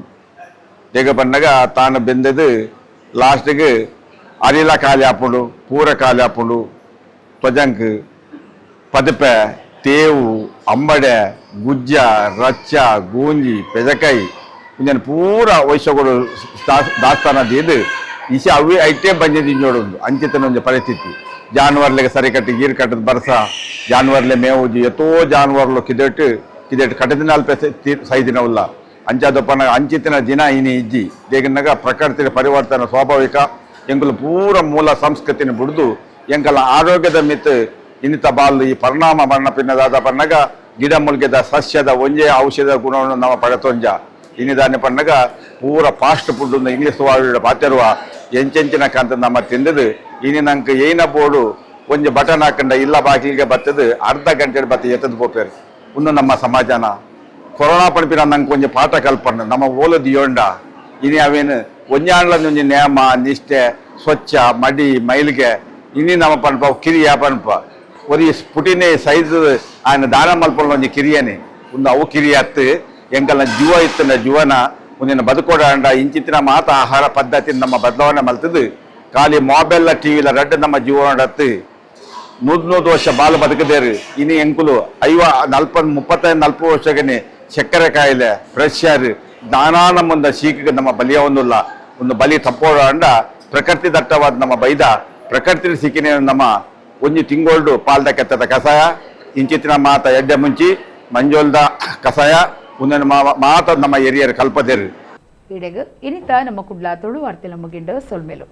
ದೇಗ ಪನ್ನಗ ತಾನು ಬೆಂದದು ಲಾಸ್ಟಿಗೆ ಅರಿಲ ಖಾಲಿ ಹಾಪುಂಡು ಪೂರ ಖಾಲಿ ಹಾಪುಂಡು ತ್ವಜಂಕ್ ಪದಪೆ ತೇವು ಅಂಬಡೆ ಗುಜ್ಜ ರಚ್ಚ ಗೂಂಜಿ ಪೆಜಕಾಯಿ ಇನ್ನೇನು ಪೂರ ವಯಸ್ಸುಗಳು ದಾಸ್ತಾನ ದೀದು ಇಸಿ ಅವೇ ಐಟೇ ಬಂದಿದ್ದು ನೋಡೋದು ಅಂಚಿತನ ಒಂದು ಪರಿಸ್ಥಿತಿ ಜಾನುವಾರ್ಲೆಗೆ ಸರಿ ಕಟ್ಟಿ ಗೀರು ಕಟ್ಟದ ಬರ್ಸ ಜಾನುವಾರ್ಲೆ ಮೇವುಜಿ ಎತ್ತೋ ಜಾನುವಾರ್ಲು ಕಿದೆಟ್ಟು ಕಟ್ಟದಿನ ಅಲ್ಪ ಸೈದಿನವಲ್ಲ ಅಂಚಾದಪ್ಪನ ಅಂಚಿತಿನ ದಿನ ಇನಿ ಇಜ್ಜಿ ದೇಗನಾಗ ಪ್ರಕೃತಿಯ ಪರಿವರ್ತನೆ ಸ್ವಾಭಾವಿಕ ಎಂಕಲು ಪೂರ ಮೂಲ ಸಂಸ್ಕೃತಿನ ಬಿಡ್ದು ಎಂಕಲ ಆರೋಗ್ಯದ ಮಿತ್ ಇನ್ನಿತ ಬಾಲ್ ಈ ಪರಿಣಾಮ ಮರಣಪಿನ್ನದಾದ ಪನ್ನಗ ಗಿಡ ಮುಲ್ಗೆದ ಸಸ್ಯದ ಒಂಜೇ ಔಷಧ ಗುಣವನ್ನು ನಾವು ಪಡೆತೊಂಜ ಇನ್ನಿದಾನೆ ಪನ್ನಗ ಪೂರ ಫಾಸ್ಟ್ ಫುಡ್ ಇಂಗ್ಲೀಷ್ ವಾಡ ಪಾತಿರುವ ಎಂಚೆಂಚಿನ ಕಂತ ನಮ್ಮ ತಿಂದದು ಇನ್ನು ನಂಗೆ ಏನ ಬೋರ್ಡು ಒಂಜಿ ಬಟನ್ ಹಾಕೊಂಡ ಇಲ್ಲ ಬಾಗಿಲಿಗೆ ಬರ್ತದು ಅರ್ಧ ಗಂಟೆ ಬತ್ತ ಎತ್ತದ ಪೋಪೇರು ಇನ್ನು ನಮ್ಮ ಸಮಾಜನ ಕೊರೋನಾ ಪಣಪಿನ ನಂಗೆ ಕೊಂಚ ಪಾಠ ಕಲ್ಪನೆ ನಮ್ಮ ಓಲದು ಯೋಂಡ ಇನಿ ಅವೇನು ಒಂಜಾಣ್ಲೊಂಜಿ ನೇಮ ನಿಷ್ಠೆ ಸ್ವಚ್ಛ ಮಡಿ ಮೈಲಿಗೆ ಇನ್ನಿ ನಮ್ಮ ಪನ್ಪ ಕಿರಿಯ ಪನ್ಪ ಒರಿ ಪುಟಿನೇ ಸೈಜ್ ఆయన ದಾನ ಮಲ್ಪೊಳ್ಳ ಒಂಜಿ ಕಿರಿಯನೆ ಒಂದು ಅವು ಕಿರಿಯ ಹತ್ತು ಎಂಕಲ್ನ ಜೀವ ಇತ್ತಿನ ಜೀವನ ಒಂದಿನ ಬದುಕೋಡ ಇಂಚಿತ್ತಿನ ಮಾತ ಆಹಾರ ಪದ್ಧತಿ ನಮ್ಮ ಬದಲಾವಣೆ ಮಲ್ತದ್ದು ಖಾಲಿ ಮೊಬೈಲ್ ಟಿವಿಲ ರಡ್ಡು ನಮ್ಮ ಜೀವನ ಹತ್ತು 100 ವರ್ಷ ಬಾಲು ಬದುಕದೇರು ಇನ್ನು ಎಂಕುಲು 35-40 ವರ್ಷಗನೆ ಚಕ್ಕರೆ ಕಾಯಿಲೆ ಪ್ರೆಷರ್ ದಾನಾನ ಮುಂದ ಶೀಕಿಗೆ ನಮ್ಮ ಬಲಿಯ ಒಂದು ಬಲಿ ತಪ್ಪೋಡ ಅಂಡ ಪ್ರಕೃತಿ ದಟ್ಟವಾದ ನಮ್ಮ ಬೈದ ಪ್ರಕೃತಿ ಸಿಕ್ಕಿನ ನಮ್ಮ ಒಂಜಿ ತಿಂಗೋಲ್ಡು ಪಾಲ್ದ ಕೆತ್ತದ ಕಸಾಯ ಇಂಚಿತ್ತಿನ ಮಾತ ಎಡ್ಡೆ ಮುಂಚಿ ಮಂಜೋಲ್ದ ಕಸಾಯ ಒಂದೊಂದು ಮಾತ ನಮ್ಮ ಏರಿಯರ್ ಕಲ್ಪದೇರು ಇಡೆಗ್ ಇನಿತ ನಮ್ಮ ಕುಡ್ಲ ತುಳು ವಾರ್ತೆಲ ಮುಗಿಂಡ ಸೊಲ್ಮೆಲು.